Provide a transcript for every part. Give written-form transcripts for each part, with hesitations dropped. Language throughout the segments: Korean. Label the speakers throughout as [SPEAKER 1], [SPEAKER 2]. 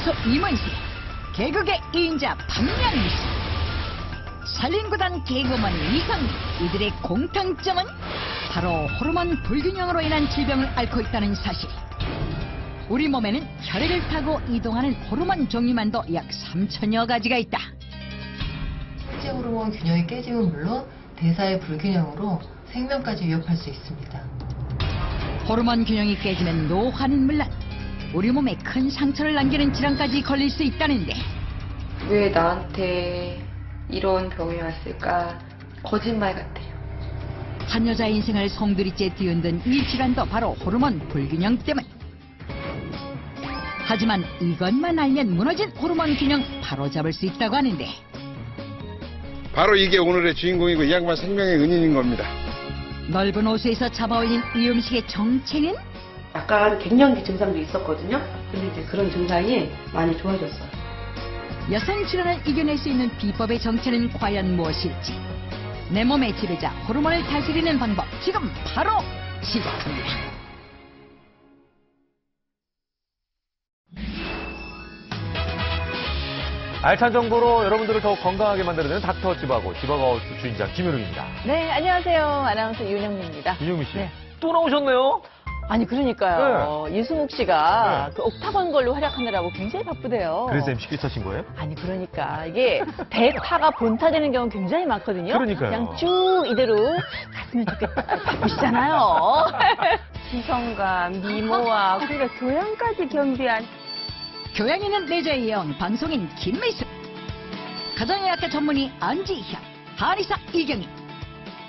[SPEAKER 1] 가수 이문세, 개그계 2인자 박명수, 살림구단 개그맨 이상민. 이들의 공통점은 바로 호르몬 불균형으로 인한 질병을 앓고 있다는 사실. 우리 몸에는 혈액을 타고 이동하는 호르몬 종류만도 약 3천여 가지가 있다.
[SPEAKER 2] 생체 호르몬 균형이 깨지면 물론 대사의 불균형으로 생명까지 위협할 수 있습니다.
[SPEAKER 1] 호르몬 균형이 깨지면 노화는 물론 우리 몸에 큰 상처를 남기는 질환까지 걸릴 수 있다는데,
[SPEAKER 3] 왜 나한테 이런 병이 왔을까? 거짓말 같아요.
[SPEAKER 1] 한 여자 인생을 송두리째 뒤흔든 이 질환도 바로 호르몬 불균형 때문. 하지만 이것만 알면 무너진 호르몬 균형 바로잡을 수 있다고 하는데,
[SPEAKER 4] 바로 이게 오늘의 주인공이고 이 양반 생명의 은인인 겁니다.
[SPEAKER 1] 넓은 호수에서 잡아올린 이 음식의 정체는?
[SPEAKER 5] 약간 갱년기 증상도 있었거든요. 근데 이제 그런 증상이 많이 좋아졌어요.
[SPEAKER 1] 여성 질환을 이겨낼 수 있는 비법의 정체는 과연 무엇일지, 내 몸의 지배자 호르몬을 다스리는 방법 지금 바로 시작합니다.
[SPEAKER 6] 알찬 정보로 여러분들을 더욱 건강하게 만들어내는 닥터 지바고, 지바고하우스 주인장 김효룡입니다.
[SPEAKER 7] 네, 안녕하세요. 아나운서 윤영미입니다.
[SPEAKER 6] 윤영미 씨,
[SPEAKER 7] 네.
[SPEAKER 6] 또 나오셨네요?
[SPEAKER 7] 아니, 그러니까요. 이수묵 씨가
[SPEAKER 6] 네.
[SPEAKER 7] 그 옥타곤 걸로 활약하느라고 굉장히 바쁘대요.
[SPEAKER 6] 그래서 MC 끼쳐신 거예요?
[SPEAKER 7] 아니, 그러니까. 이게 대타가 본타되는 경우 굉장히 많거든요.
[SPEAKER 6] 그러니까요.
[SPEAKER 7] 그냥 쭉 이대로 갔으면 좋겠다. 바쁘시잖아요.
[SPEAKER 8] 지성과 미모와 그리고 교양까지 겸비한
[SPEAKER 1] 교양 있는 내자의 영 방송인 김미숙, 가정의학과 전문의 안지현, 한의사 이경희.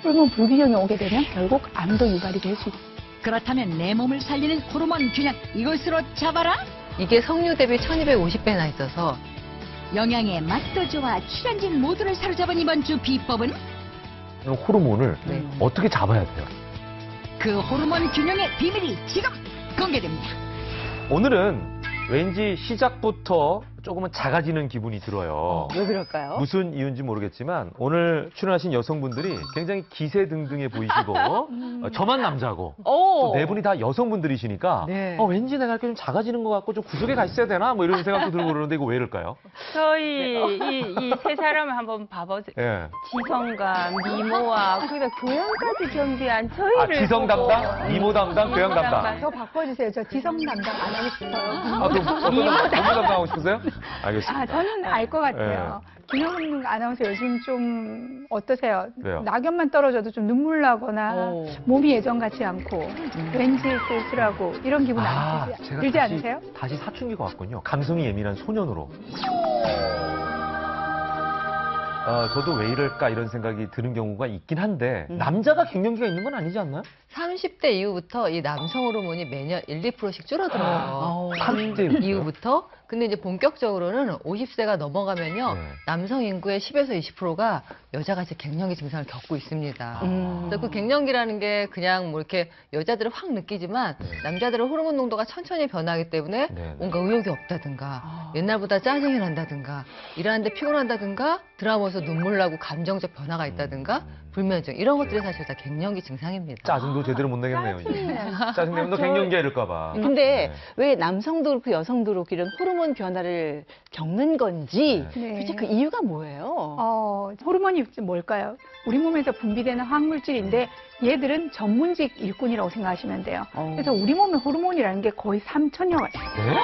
[SPEAKER 8] 호르몬 불균형이 오게 되면 결국 암도 유발이 될 수 있습니다.
[SPEAKER 1] 그렇다면 내 몸을 살리는 호르몬 균형, 이것으로 잡아라.
[SPEAKER 2] 이게 석류 대비 1250배나 있어서
[SPEAKER 1] 영양의 맛도 좋아 출연진 모두를 사로잡은 이번 주 비법은
[SPEAKER 6] 호르몬을
[SPEAKER 2] 네.
[SPEAKER 6] 어떻게 잡아야 돼요?
[SPEAKER 1] 그 호르몬 균형의 비밀이 지금 공개됩니다.
[SPEAKER 6] 오늘은 왠지 시작부터 조금은 작아지는 기분이 들어요.
[SPEAKER 7] 왜 그럴까요?
[SPEAKER 6] 무슨 이유인지 모르겠지만 오늘 출연하신 여성분들이 굉장히 기세등등해 보이시고 저만 남자고 또 네 분이 다 여성분들이시니까
[SPEAKER 7] 네.
[SPEAKER 6] 왠지 내가 이렇게 좀 작아지는 것 같고 좀 구석에 가 있어야 되나 뭐 이런 생각도 들고 그러는데 이거 왜 이럴까요?
[SPEAKER 8] 저희 이 세 사람을 한번 봐보세요.
[SPEAKER 6] 예.
[SPEAKER 8] 지성과 미모와 그리고 교양까지 겸비한 저희를
[SPEAKER 6] 지성
[SPEAKER 8] 보고
[SPEAKER 6] 담당, 미모 담당, 교양 담당.
[SPEAKER 8] 저 바꿔주세요. 저 지성 담당 안 하고 싶어요.
[SPEAKER 6] 그럼 어떤 담당하고 싶으세요? 알겠습니다.
[SPEAKER 8] 아, 저는 알 것 같아요. 김효경 아나운서 요즘 좀 어떠세요?
[SPEAKER 6] 왜요?
[SPEAKER 8] 낙엽만 떨어져도 좀 눈물 나거나
[SPEAKER 7] 오.
[SPEAKER 8] 몸이 예전 같지 않고 왠지 쓸쓸하고 이런 기분 안
[SPEAKER 6] 제가
[SPEAKER 8] 들지 않으세요?
[SPEAKER 6] 다시 사춘기가 왔군요. 감성이 예민한 소년으로. 저도 왜 이럴까 이런 생각이 드는 경우가 있긴 한데 남자가 갱년기가 있는 건 아니지 않나요?
[SPEAKER 2] 30대 이후부터 이 남성 호르몬이 매년 1, 2%씩 줄어들어요.
[SPEAKER 6] 30대
[SPEAKER 2] 이후부터. 근데 이제 본격적으로는 50세가 넘어가면요.
[SPEAKER 6] 네.
[SPEAKER 2] 남성 인구의 10에서 20%가 여자같이 갱년기 증상을 겪고 있습니다. 그래서 그 갱년기라는 게 그냥 뭐 이렇게 여자들은 확 느끼지만
[SPEAKER 6] 네.
[SPEAKER 2] 남자들은 호르몬 농도가 천천히 변하기 때문에
[SPEAKER 6] 네.
[SPEAKER 2] 뭔가 의욕이 없다든가 옛날보다 짜증이 난다든가 일하는데 피곤하다든가 드라마에서 눈물 나고 감정적 변화가 있다든가 불면증 이런 것들이 사실 다 갱년기 증상입니다.
[SPEAKER 6] 짜증도 제대로 못 내겠네요. 이제. 짜증내면 너 갱년기야 이럴까 봐.
[SPEAKER 7] 근데
[SPEAKER 6] 네.
[SPEAKER 7] 왜 남성도 그렇고 여성도 그렇고 이런 호르몬 변화를 겪는 건지
[SPEAKER 8] 네.
[SPEAKER 7] 도대체 그 이유가 뭐예요?
[SPEAKER 8] 호르몬이 뭘까요? 우리 몸에서 분비되는 화학물질인데 얘들은 전문직 일꾼이라고 생각하시면 돼요. 그래서 우리 몸에 호르몬이라는 게 거의 3천여 가지.
[SPEAKER 6] 네?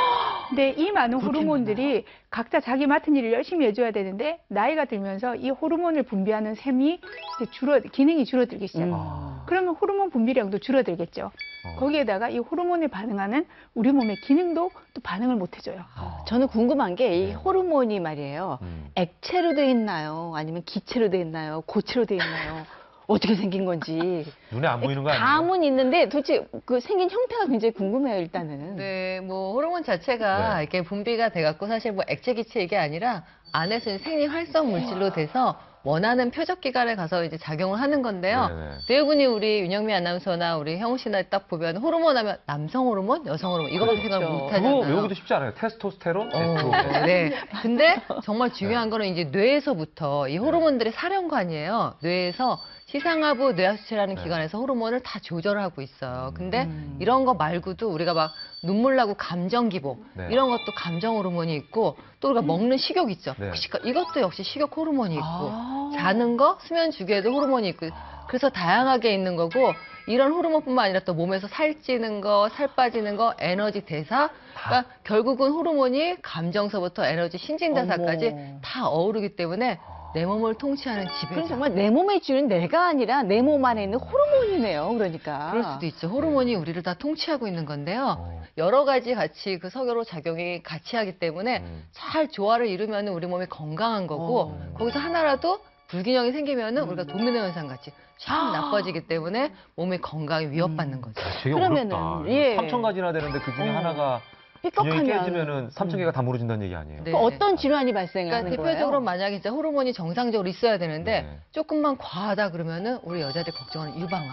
[SPEAKER 8] 근데 이 많은 호르몬들이 각자 자기 맡은 일을 열심히 해줘야 되는데 나이가 들면서 이 호르몬을 분비하는 셈이 이제 기능이 줄어들기 시작해요. 그러면 호르몬 분비량도 줄어들겠죠. 거기에다가 이 호르몬에 반응하는 우리 몸의 기능도 또 반응을 못 해줘요.
[SPEAKER 7] 저는 궁금한 게 이 호르몬이 말이에요.
[SPEAKER 6] 음.
[SPEAKER 7] 액체로 돼 있나요? 아니면 기체로 돼 있나요? 고체로 돼 있나요? 어떻게 생긴 건지.
[SPEAKER 6] 눈에 안 보이는 거 아니에요?
[SPEAKER 7] 감은 있는데 도대체 그 생긴 형태가 굉장히 궁금해요, 일단은.
[SPEAKER 2] 네, 뭐 호르몬 자체가
[SPEAKER 6] 네.
[SPEAKER 2] 이렇게 분비가 돼갖고 사실 뭐 액체 기체 이게 아니라 안에서 생리 활성 물질로 돼서 원하는 표적 기관에 가서 이제 작용을 하는 건데요.
[SPEAKER 6] 네네.
[SPEAKER 2] 대부분이 우리 윤영미 아나운서나 우리 형우 씨나 딱 보면 호르몬 하면 남성 호르몬, 여성 호르몬 이거밖에 생각을 못
[SPEAKER 6] 그거
[SPEAKER 2] 하잖아요.
[SPEAKER 6] 외우기도 쉽지 않아요. 테스토스테론, 에스트로겐.
[SPEAKER 2] 네. 근데 정말 중요한 거는 이제 뇌에서부터 이 호르몬들의 사령관이에요. 뇌에서 시상하부 뇌하수체라는 기관에서 호르몬을 다 조절하고 있어요. 근데 이런 거 말고도 우리가 막 눈물 나고 감정 기복
[SPEAKER 6] 네.
[SPEAKER 2] 이런 것도 감정 호르몬이 있고 또 우리가 먹는 식욕 있죠.
[SPEAKER 6] 네.
[SPEAKER 2] 이것도 역시 식욕 호르몬이 있고 자는 거 수면 주기에도 호르몬이 있고 그래서 다양하게 있는 거고 이런 호르몬뿐만 아니라 또 몸에서 살찌는 거, 살 빠지는 거, 에너지 대사 그러니까 결국은 호르몬이 감정서부터 에너지 신진대사까지 다 어우르기 때문에 내 몸을 통치하는
[SPEAKER 7] 그럼
[SPEAKER 2] 지배자.
[SPEAKER 7] 정말 내 몸에 주는 내가 아니라 내 몸 안에 있는 호르몬이네요. 그러니까.
[SPEAKER 2] 그럴 수도 있죠. 호르몬이 우리를 다 통치하고 있는 건데요. 여러 가지 같이 그 서로 작용이 같이 하기 때문에 잘 조화를 이루면 우리 몸이 건강한 거고 거기서 하나라도 불균형이 생기면은 우리가 도미노 현상 같이 참 나빠지기 때문에 몸의 건강에 위협받는 거죠.
[SPEAKER 6] 되게
[SPEAKER 7] 그러면은,
[SPEAKER 6] 어렵다.
[SPEAKER 7] 예.
[SPEAKER 6] 3,000가지나 되는데 그 중에 하나가 균형이
[SPEAKER 7] 삐걱하면
[SPEAKER 6] 깨지면은 3,000개가 다 무너진다는 얘기 아니에요?
[SPEAKER 2] 네.
[SPEAKER 7] 그 어떤 질환이 발생하는
[SPEAKER 2] 그러니까
[SPEAKER 7] 거예요?
[SPEAKER 2] 대표적으로 만약에 이제 호르몬이 정상적으로 있어야 되는데
[SPEAKER 6] 네.
[SPEAKER 2] 조금만 과하다 그러면은 우리 여자들 걱정하는 유방암.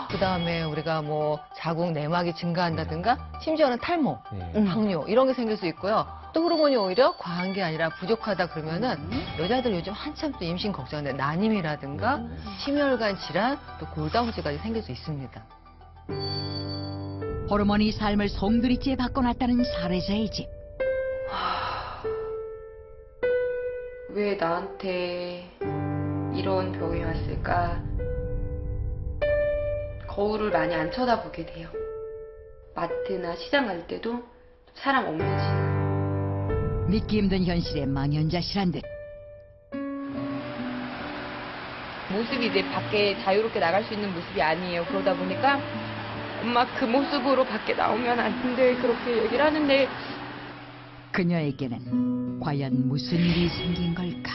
[SPEAKER 2] 그다음에 우리가 뭐 자궁 내막이 증가한다든가 심지어는 탈모,
[SPEAKER 6] 예.
[SPEAKER 2] 당뇨 이런 게 생길 수 있고요. 또 호르몬이 오히려 과한 게 아니라 부족하다 그러면은 여자들 요즘 한참 또 임신 걱정하는데 난임이라든가 심혈관 질환 또 골다공증까지 생길 수 있습니다.
[SPEAKER 1] 호르몬이 삶을 송두리째 바꿔놨다는 사례자의 집.
[SPEAKER 3] 왜 나한테 이런 병이 왔을까? 거울을 많이 안 쳐다보게 돼요. 마트나 시장 갈 때도 사람 없는지.
[SPEAKER 1] 믿기 힘든 현실에 망연자실한 듯.
[SPEAKER 3] 모습이 이제 밖에 자유롭게 나갈 수 있는 모습이 아니에요. 그러다 보니까 엄마 그 모습으로 밖에 나오면 안 돼. 그렇게 얘기를 하는데
[SPEAKER 1] 그녀에게는 과연 무슨 일이 생긴 걸까?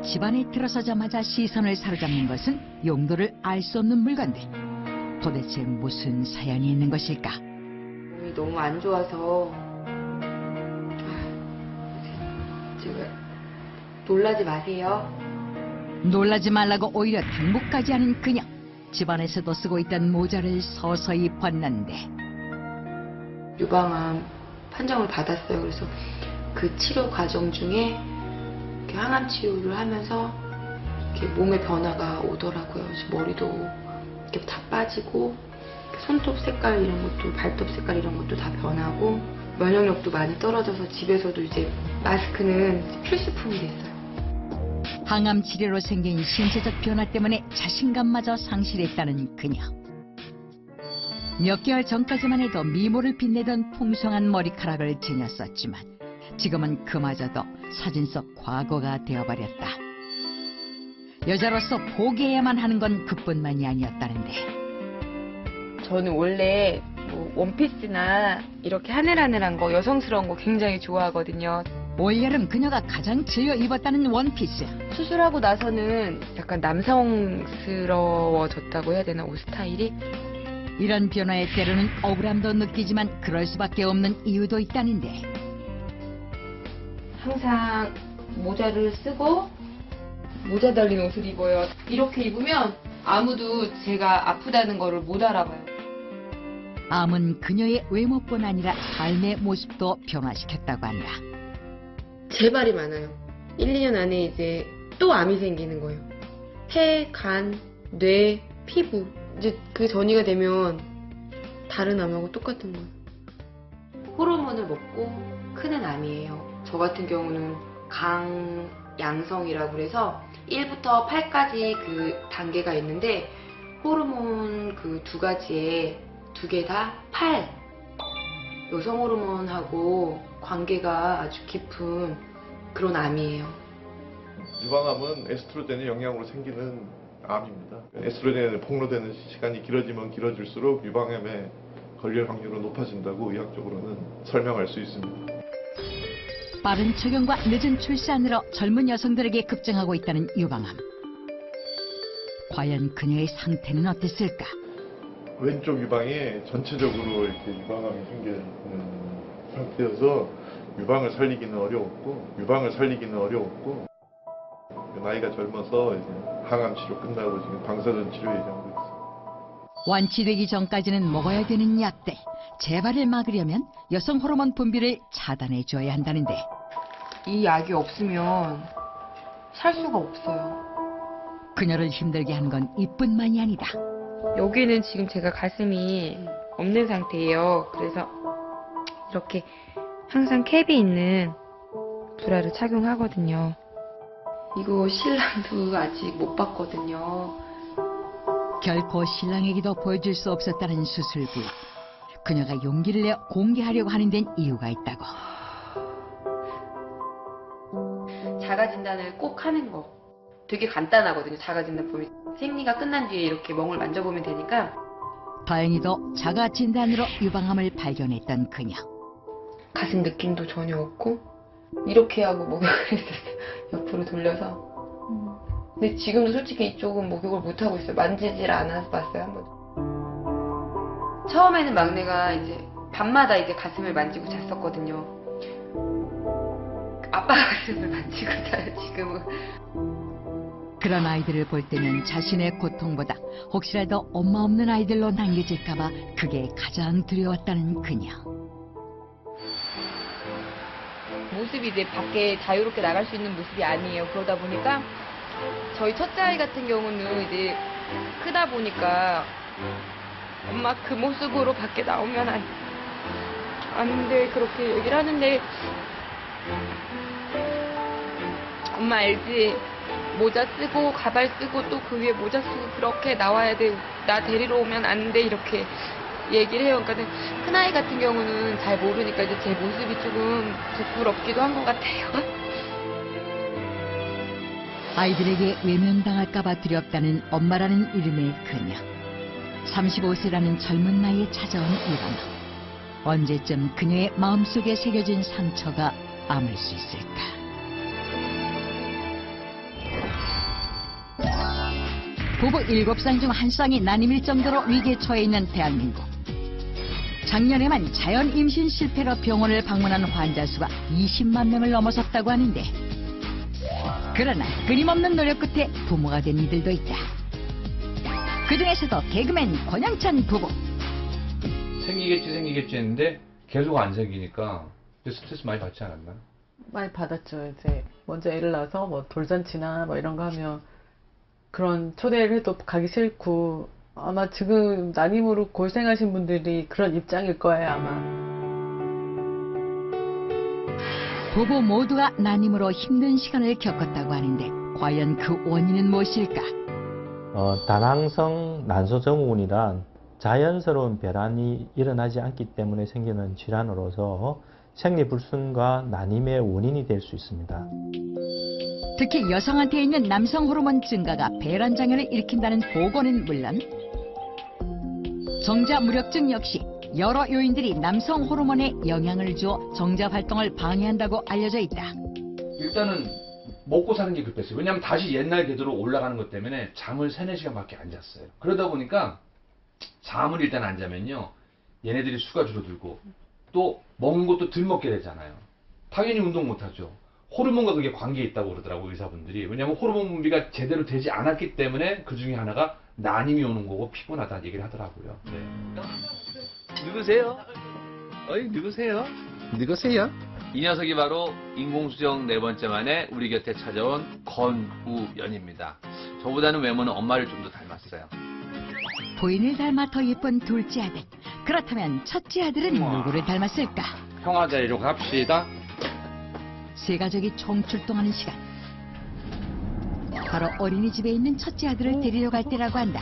[SPEAKER 1] 집안에 들어서자마자 시선을 사로잡는 것은 용도를 알 수 없는 물건들. 도대체 무슨 사연이 있는 것일까?
[SPEAKER 3] 몸이 너무 안 좋아서 제가 놀라지 마세요.
[SPEAKER 1] 놀라지 말라고 오히려 당부까지 하는 그녀. 집안에서도 쓰고 있던 모자를 서서히 벗는데
[SPEAKER 3] 유방암 판정을 받았어요. 그래서 그 치료 과정 중에 이렇게 항암 치료를 하면서 이렇게 몸의 변화가 오더라고요. 그래서 머리도 이렇게 다 빠지고 손톱 색깔 이런 것도 발톱 색깔 이런 것도 다 변하고 면역력도 많이 떨어져서 집에서도 이제 마스크는 필수품이 됐어요.
[SPEAKER 1] 항암 치료로 생긴 신체적 변화 때문에 자신감마저 상실했다는 그녀. 몇 개월 전까지만 해도 미모를 빛내던 풍성한 머리카락을 지녔었지만 지금은 그마저도 사진 속 과거가 되어버렸다. 여자로서 포기해야만 하는 건 그뿐만이 아니었다는데.
[SPEAKER 3] 저는 원래 뭐 원피스나 이렇게 하늘하늘한 거 여성스러운 거 굉장히 좋아하거든요.
[SPEAKER 1] 올여름 그녀가 가장 즐겨 입었다는 원피스.
[SPEAKER 3] 수술하고 나서는 약간 남성스러워졌다고 해야 되나, 옷 스타일이?
[SPEAKER 1] 이런 변화에 때로는 억울함도 느끼지만 그럴 수밖에 없는 이유도 있다는데.
[SPEAKER 3] 항상 모자를 쓰고 모자 달린 옷을 입어요. 이렇게 입으면 아무도 제가 아프다는 거를 못 알아봐요.
[SPEAKER 1] 암은 그녀의 외모뿐 아니라 삶의 모습도 변화시켰다고 한다.
[SPEAKER 3] 재발이 많아요. 1, 2년 안에 이제 또 암이 생기는 거예요. 폐, 간, 뇌, 피부. 이제 그 전이가 되면 다른 암하고 똑같은 거예요. 호르몬을 먹고 크는 암이에요. 저 같은 경우는 강양성이라고 그래서 1부터 8까지 그 단계가 있는데 호르몬 그 두 가지에 두 개 다 8. 여성 호르몬하고 관계가 아주 깊은 그런 암이에요.
[SPEAKER 9] 유방암은 에스트로겐의 영향으로 생기는 암입니다. 에스트로겐이 폭로되는 시간이 길어지면 길어질수록 유방암에 걸릴 확률은 높아진다고 의학적으로는 설명할 수 있습니다.
[SPEAKER 1] 빠른 적용과 늦은 출산으로 젊은 여성들에게 급증하고 있다는 유방암. 과연 그녀의 상태는 어땠을까?
[SPEAKER 9] 왼쪽 유방에 전체적으로 이렇게 유방암이 생기는 상태여서 유방을 살리기는 어려웠고 나이가 젊어서 이제 항암 치료 끝나고 지금 방사선 치료 예정하고 있습니다.
[SPEAKER 1] 완치되기 전까지는 먹어야 되는 약들. 재발을 막으려면 여성 호르몬 분비를 차단해 줘야 한다는데.
[SPEAKER 3] 이 약이 없으면 살 수가 없어요.
[SPEAKER 1] 그녀를 힘들게 한 건 이뿐만이 아니다.
[SPEAKER 3] 여기는 지금 제가 가슴이 없는 상태예요. 그래서 이렇게 항상 캡이 있는 브라를 착용하거든요. 이거 신랑도 아직 못 봤거든요.
[SPEAKER 1] 결코 신랑에게도 보여줄 수 없었다는 수술 부위. 그녀가 용기를 내어 공개하려고 하는 데는 이유가 있다고.
[SPEAKER 3] 자가 진단을 꼭 하는 거. 되게 간단하거든요. 자가 진단 보면 생리가 끝난 뒤에 이렇게 멍을 만져보면 되니까.
[SPEAKER 1] 다행히도 자가 진단으로 유방암을 발견했던 그녀.
[SPEAKER 3] 가슴 느낌도 전혀 없고 이렇게 하고 목욕을 했었어요. 옆으로 돌려서. 근데 지금도 솔직히 이쪽은 목욕을 못 하고 있어요. 만지질 않아서 봤어요, 한 번. 처음에는 막내가 이제 밤마다 이제 가슴을 만지고 잤었거든요. 아빠 가슴을 만지고 자요, 지금은.
[SPEAKER 1] 그런 아이들을 볼 때는 자신의 고통보다 혹시라도 엄마 없는 아이들로 남겨질까봐 그게 가장 두려웠다는 그녀.
[SPEAKER 3] 모습이 이제 밖에 자유롭게 나갈 수 있는 모습이 아니에요. 그러다 보니까 저희 첫째 아이 같은 경우는 이제 크다 보니까 엄마 그 모습으로 밖에 나오면 안 돼. 그렇게 얘기를 하는데 엄마 알지? 모자 쓰고 가발 쓰고 또 그 위에 모자 쓰고 그렇게 나와야 돼. 나 데리러 오면 안 돼. 이렇게 얘기를 해요. 그러니까 큰아이 같은 경우는 잘 모르니까 이제 제 모습이 조금 부끄럽기도 한 것 같아요.
[SPEAKER 1] 아이들에게 외면당할까봐 두렵다는 엄마라는 이름의 그녀. 35세라는 젊은 나이에 찾아온 유방암. 언제쯤 그녀의 마음속에 새겨진 상처가 아물 수 있을까? 부부 7쌍 중 1쌍이 난임일 정도로 위기에 처해 있는 대한민국. 작년에만 자연 임신 실패로 병원을 방문한 환자 수가 20만 명을 넘어섰다고 하는데, 그러나 끊임없는 노력 끝에 부모가 된 이들도 있다. 그중에서도 개그맨 권영찬 부부.
[SPEAKER 10] 생기겠지 했는데 계속 안 생기니까 스트레스 많이 받지 않았나?
[SPEAKER 11] 많이 받았죠. 이제 먼저 애를 낳아서 뭐 돌잔치나 뭐 이런 거 하면 그런 초대를 해도 가기 싫고, 아마 지금 난임으로 고생하신 분들이 그런 입장일 거예요, 아마.
[SPEAKER 1] 부부 모두가 난임으로 힘든 시간을 겪었다고 하는데 과연 그 원인은 무엇일까?
[SPEAKER 12] 다낭성 난소증후군이란 자연스러운 배란이 일어나지 않기 때문에 생기는 질환으로서 생리불순과 난임의 원인이 될 수 있습니다.
[SPEAKER 1] 특히 여성한테 있는 남성 호르몬 증가가 배란 장애를 일으킨다는 보고는 물론, 정자 무력증 역시 여러 요인들이 남성 호르몬에 영향을 주어 정자 활동을 방해한다고 알려져 있다.
[SPEAKER 10] 일단은 먹고 사는 게 급했어요. 왜냐하면 다시 옛날 궤도로 올라가는 것 때문에 잠을 3-4시간밖에 안 잤어요. 그러다 보니까 잠을 일단 안 자면요, 얘네들이 수가 줄어들고 또 먹는 것도 덜 먹게 되잖아요. 당연히 운동 못하죠. 호르몬과 그게 관계에 있다고 그러더라고요, 의사분들이. 왜냐하면 호르몬 분비가 제대로 되지 않았기 때문에 그 중에 하나가 난임이 오는 거고 피곤하다는 얘기를 하더라고요. 네.
[SPEAKER 13] 누구세요? 어이, 누구세요?
[SPEAKER 4] 누구세요?
[SPEAKER 13] 이 녀석이 바로 인공수정 4번째 만에 우리 곁에 찾아온 권우연입니다. 저보다는 외모는 엄마를 좀 더 닮았어요.
[SPEAKER 1] 부인을 닮아 더 예쁜 둘째 아들. 그렇다면 첫째 아들은 누구를 닮았을까?
[SPEAKER 10] 형아 자리로 갑시다.
[SPEAKER 1] 세 가족이 총출동하는 시간. 바로 어린이집에 있는 첫째 아들을 데리러 갈 때라고 한다.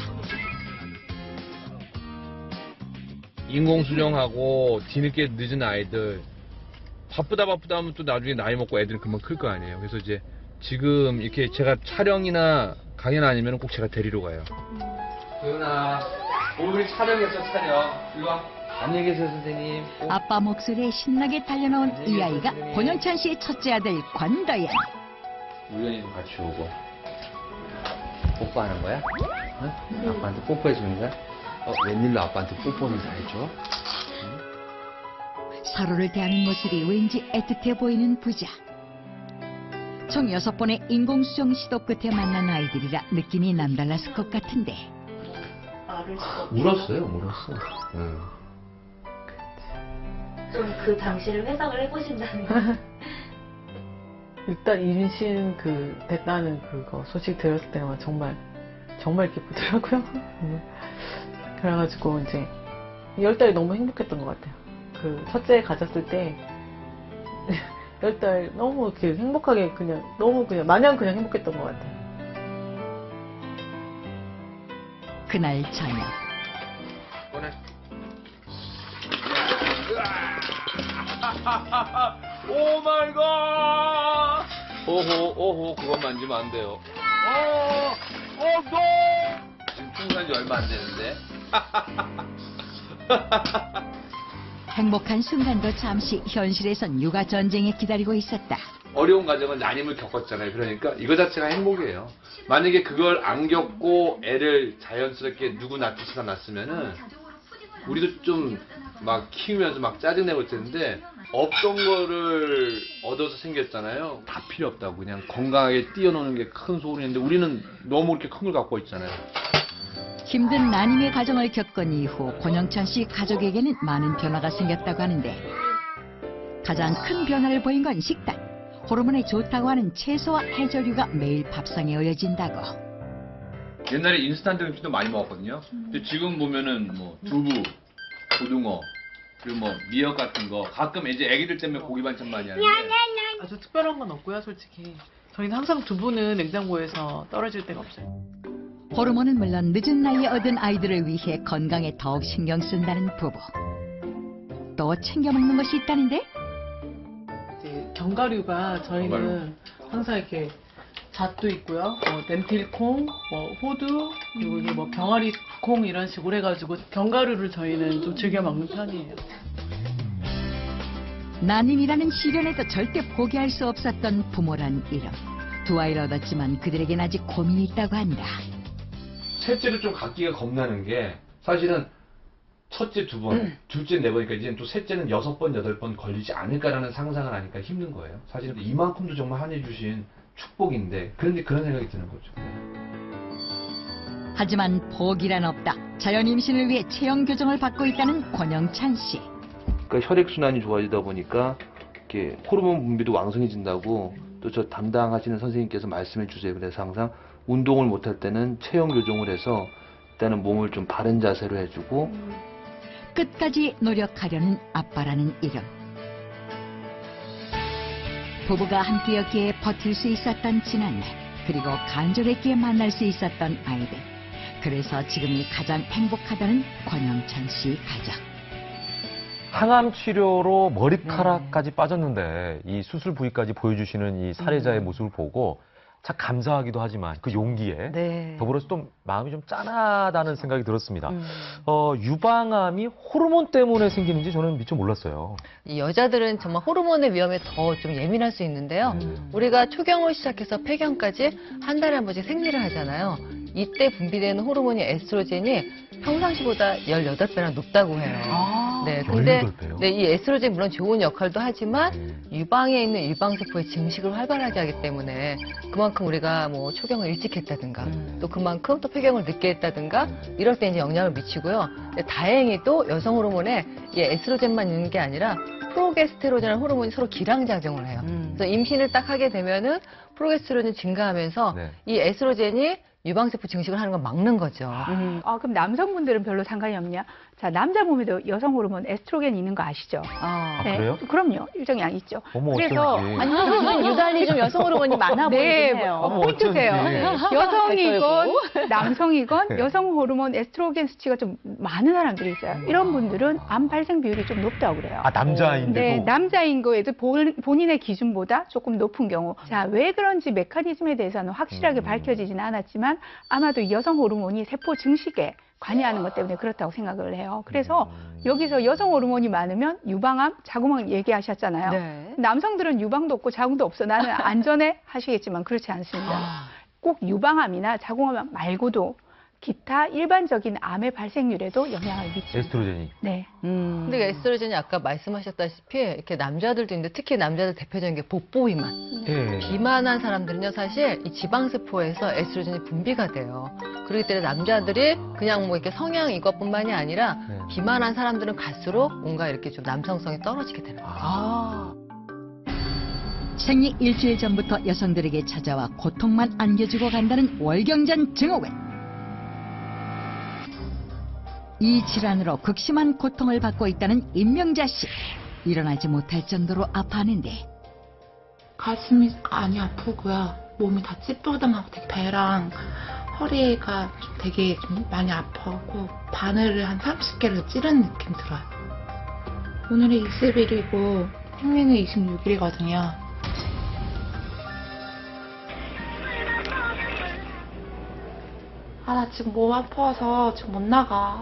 [SPEAKER 6] 인공수정하고 뒤늦게 늦은 아이들, 바쁘다 하면 또 나중에 나이 먹고 애들은 금방 클 거 아니에요. 그래서 이제 지금 이렇게 제가 촬영이나 강연 아니면 꼭 제가 데리러 가요.
[SPEAKER 13] 도윤아, 오늘 촬영했어, 촬영. 일로 와. 안녕히 계세요, 선생님.
[SPEAKER 1] 아빠 목소리에 신나게 달려나온 이 아이가 권영찬 씨의 첫째 아들 권다연.
[SPEAKER 13] 우연히도 같이 오고. 뽀뽀하는 거야? 응? 아빠한테 뽀뽀해주는 거야? 웬일로 아빠한테 뽀뽀는 다 해줘?
[SPEAKER 1] 서로를 대하는 모습이 왠지 애틋해 보이는 부자. 총 6번의 인공수정 시도 끝에 만난 아이들이라 느낌이 남달랐을 것 같은데.
[SPEAKER 10] 울었어요.
[SPEAKER 14] 좀 그 당시를 회상을 해보신다면.
[SPEAKER 11] 일단 임신 됐다는 그거 소식 들었을 때만 정말 기쁘더라고요. 그래가지고 이제 10달이 너무 행복했던 것 같아요. 첫째 가졌을 때 10달 너무 이렇게 행복하게 너무 마냥 행복했던 것 같아요.
[SPEAKER 1] 그날 저녁
[SPEAKER 13] 오 마이 갓! 오호, 그건 만지면 안 돼요. 지금 출산한 지 얼마 안 되는데.
[SPEAKER 1] 행복한 순간도 잠시 현실에선 육아 전쟁에 기다리고 있었다.
[SPEAKER 13] 어려운 과정은 난임을 겪었잖아요. 그러니까 이거 자체가 행복이에요. 만약에 그걸 안 겪고 애를 자연스럽게 누구 낳듯이 낳았으면은 우리도 좀 막 키우면서 막 짜증내고 있었는데 없던 거를 얻어서 생겼잖아요. 다 필요 없다고 그냥 건강하게 뛰어노는 게 큰 소원인데 우리는 너무 이렇게 큰 걸 갖고 있잖아요.
[SPEAKER 1] 힘든 난임의 과정을 겪은 이후 권영찬 씨 가족에게는 많은 변화가 생겼다고 하는데 가장 큰 변화를 보인 건 식단. 호르몬에 좋다고 하는 채소와 해조류가 매일 밥상에 올려진다고.
[SPEAKER 13] 옛날에 인스턴트 음식도 많이 먹었거든요. 근데 지금 보면은 뭐 두부, 고등어, 그리고 뭐 미역 같은 거 가끔 이제 애기들 때문에 고기 반찬 많이 하는데
[SPEAKER 11] 아주 특별한 건 없고요, 솔직히. 저희는 항상 두부는 냉장고에서 떨어질 데가 없어요.
[SPEAKER 1] 호르몬은 물론 늦은 나이에 얻은 아이들을 위해 건강에 더욱 신경 쓴다는 부부. 또 챙겨 먹는 것이 있다는데?
[SPEAKER 11] 이제 견과류가 저희는 항상 이렇게 잣도 있고요, 렌틸콩, 호두, 그리고 이제 병아리콩 이런 식으로 해가지고 견과류를 저희는 좀 즐겨 먹는 편이에요.
[SPEAKER 1] 난임이라는 시련에도 절대 포기할 수 없었던 부모란 이름. 두 아이를 얻었지만 그들에겐 아직 고민이 있다고 한다.
[SPEAKER 10] 셋째를 좀 갖기가 겁나는 게 사실은 첫째 2번, 둘째 4번이니까 이제는 또 셋째는 6번, 8번 걸리지 않을까라는 상상을 하니까 힘든 거예요. 사실은 이만큼도 정말 하나님 주신 축복인데 그런데 그런 생각이 드는 거죠.
[SPEAKER 1] 하지만 포기란 없다. 자연 임신을 위해 체형 교정을 받고 있다는 권영찬 씨.
[SPEAKER 14] 그러니까 혈액순환이 좋아지다 보니까 이렇게 호르몬 분비도 왕성해진다고 또 저 담당하시는 선생님께서 말씀해 주세요. 그래서 항상 운동을 못할 때는 체형 교정을 해서 일단은 몸을 좀 바른 자세로 해주고
[SPEAKER 1] 끝까지 노력하려는 아빠라는 이름. 부부가 함께였기에 버틸 수 있었던 지난날, 그리고 간절했기에 만날 수 있었던 아이들. 그래서 지금이 가장 행복하다는 권영찬 씨 가족.
[SPEAKER 15] 항암 치료로 머리카락까지 빠졌는데 이 수술 부위까지 보여주시는 이 사례자의 모습을 보고 참 감사하기도 하지만 그 용기에
[SPEAKER 2] 네.
[SPEAKER 15] 더불어서 좀 마음이 좀 짠하다는 생각이 들었습니다. 유방암이 호르몬 때문에 생기는지 저는 미처 몰랐어요.
[SPEAKER 2] 이 여자들은 정말 호르몬의 위험에 더 좀 예민할 수 있는데요. 우리가 초경을 시작해서 폐경까지 한 달에 한 번씩 생리를 하잖아요. 이때 분비되는 호르몬이 에스트로겐이 평상시보다 18배나 높다고 해요. 네, 근데
[SPEAKER 15] 18배요?
[SPEAKER 2] 네, 이 에스트로겐이 물론 좋은 역할도 하지만 유방에 있는 유방세포의 증식을 활발하게 하기 때문에 그만큼 우리가 뭐 초경을 일찍 했다든가 또 그만큼 또 폐경을 늦게 했다든가 이럴 때 이제 영향을 미치고요. 근데 다행히도 여성 호르몬에 이 에스트로겐만 있는 게 아니라 프로게스테론이라는 호르몬이 서로 기량작용을 해요. 그래서 임신을 딱 하게 되면은 프로게스테론이 증가하면서
[SPEAKER 15] 네.
[SPEAKER 2] 이 에스트로겐이 유방세포 증식을 하는 걸 막는 거죠.
[SPEAKER 8] 그럼 남성분들은 별로 상관이 없냐? 자, 남자 몸에도 여성 호르몬 에스트로겐이 있는 거 아시죠?
[SPEAKER 15] 아, 그래요?
[SPEAKER 8] 그럼요. 일정량 있죠.
[SPEAKER 15] 어머,
[SPEAKER 8] 그래서
[SPEAKER 15] 어쩐지.
[SPEAKER 7] 아니, 요즘은 유달리 좀 여성 호르몬이 많아
[SPEAKER 8] 네,
[SPEAKER 7] 보이긴 해요.
[SPEAKER 8] 포인트세요. 여성이건 남성이건
[SPEAKER 15] 네.
[SPEAKER 8] 여성 호르몬 에스트로겐 수치가 좀 많은 사람들이 있어요. 이런 분들은 암 발생 비율이 좀 높다고 그래요.
[SPEAKER 15] 아, 남자인데도?
[SPEAKER 8] 네, 남자인 거에도 본인의 기준보다 조금 높은 경우. 자, 왜 그런지 메커니즘에 대해서는 확실하게 밝혀지지는 않았지만 아마도 여성 호르몬이 세포 증식에 관여하는 것 때문에 그렇다고 생각을 해요. 그래서 여기서 여성 호르몬이 많으면 유방암, 자궁암 얘기하셨잖아요.
[SPEAKER 2] 네.
[SPEAKER 8] 남성들은 유방도 없고 자궁도 없어. 나는 안전해 하시겠지만 그렇지 않습니다. 꼭 유방암이나 자궁암 말고도 기타 일반적인 암의 발생률에도 영향을 미칩니다.
[SPEAKER 15] 에스트로겐이.
[SPEAKER 8] 네.
[SPEAKER 2] 근데 에스트로겐이 아까 말씀하셨다시피 이렇게 남자들도 있는데 특히 남자들 대표적인 게 복부 비만.
[SPEAKER 15] 예.
[SPEAKER 2] 비만한 사람들은요 사실 이 지방세포에서 에스트로겐이 분비가 돼요. 그렇기 때문에 남자들이 그냥 뭐 이렇게 성향 이것뿐만이 아니라 비만한 사람들은 갈수록 뭔가 이렇게 좀 남성성이 떨어지게 되는 거예요.
[SPEAKER 1] 생리 일주일 전부터 여성들에게 찾아와 고통만 안겨주고 간다는 월경전 증후군. 이 질환으로 극심한 고통을 받고 있다는 임명자 씨. 일어나지 못할 정도로 아파하는데
[SPEAKER 3] 가슴이 많이 아프고요. 몸이 다 찌뿌둥하고 되게 배랑 허리가 되게 좀 많이 아파하고 바늘을 한 30개를 찌른 느낌 들어요. 오늘이 20일이고 생리는 26일이거든요. 나 지금 몸 아파서 지금 못 나가.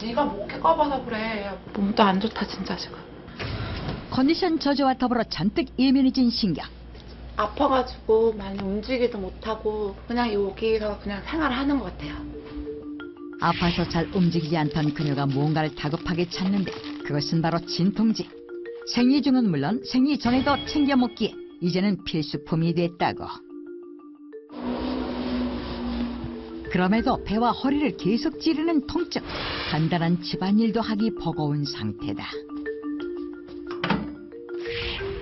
[SPEAKER 3] 네가 목에 꺼봐서 그래. 몸도 안 좋다 진짜 지금.
[SPEAKER 1] 컨디션 저조와 더불어 잔뜩 예민해진 신경.
[SPEAKER 3] 아파가지고 많이 움직이지도 못하고 그냥 여기서 그냥 생활하는 것 같아요.
[SPEAKER 1] 아파서 잘 움직이지 않던 그녀가 뭔가를 다급하게 찾는데 그것은 바로 진통제. 생리 중은 물론 생리 전에도 챙겨 먹기에 이제는 필수품이 됐다고. 그럼에도 배와 허리를 계속 찌르는 통증. 간단한 집안일도 하기 버거운 상태다.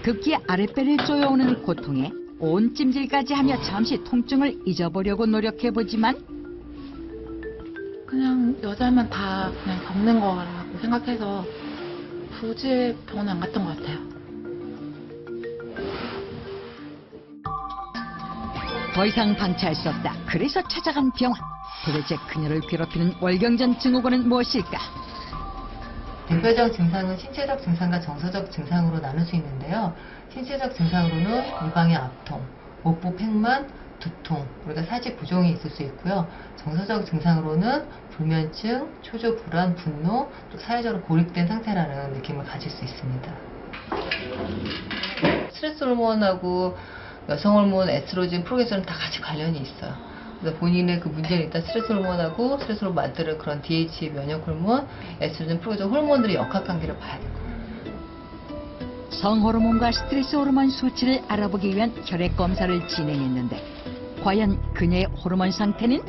[SPEAKER 1] 급기야 아랫배를 쪼여오는 고통에 온 찜질까지 하며 잠시 통증을 잊어보려고 노력해보지만
[SPEAKER 3] 그냥 여자면 다 그냥 겪는 거라고 생각해서 굳이 병원 안 갔던 것 같아요.
[SPEAKER 1] 더 이상 방치할 수 없다. 그래서 찾아간 병원. 도대체 그녀를 괴롭히는 월경전 증후군은 무엇일까?
[SPEAKER 2] 대표적 증상은 신체적 증상과 정서적 증상으로 나눌 수 있는데요. 신체적 증상으로는 유방의 압통, 목부 팽만, 두통, 우리가 사지 부종이 있을 수 있고요. 정서적 증상으로는 불면증, 초조 불안, 분노, 또 사회적으로 고립된 상태라는 느낌을 가질 수 있습니다. 스트레스 호르몬하고 여성 호르몬, 에스트로겐, 프로게스테론 다 같이 관련이 있어요. 그래서 본인의 그 문제는 일단 스트레스 호르몬하고 스트레스로 만드는 그런 DHA 면역 호르몬, 에스트로겐, 프로게스테론 호르몬들의 역학관계를 봐야 돼요.
[SPEAKER 1] 성호르몬과 스트레스 호르몬 수치를 알아보기 위한 혈액 검사를 진행했는데 과연 그녀의 호르몬 상태는?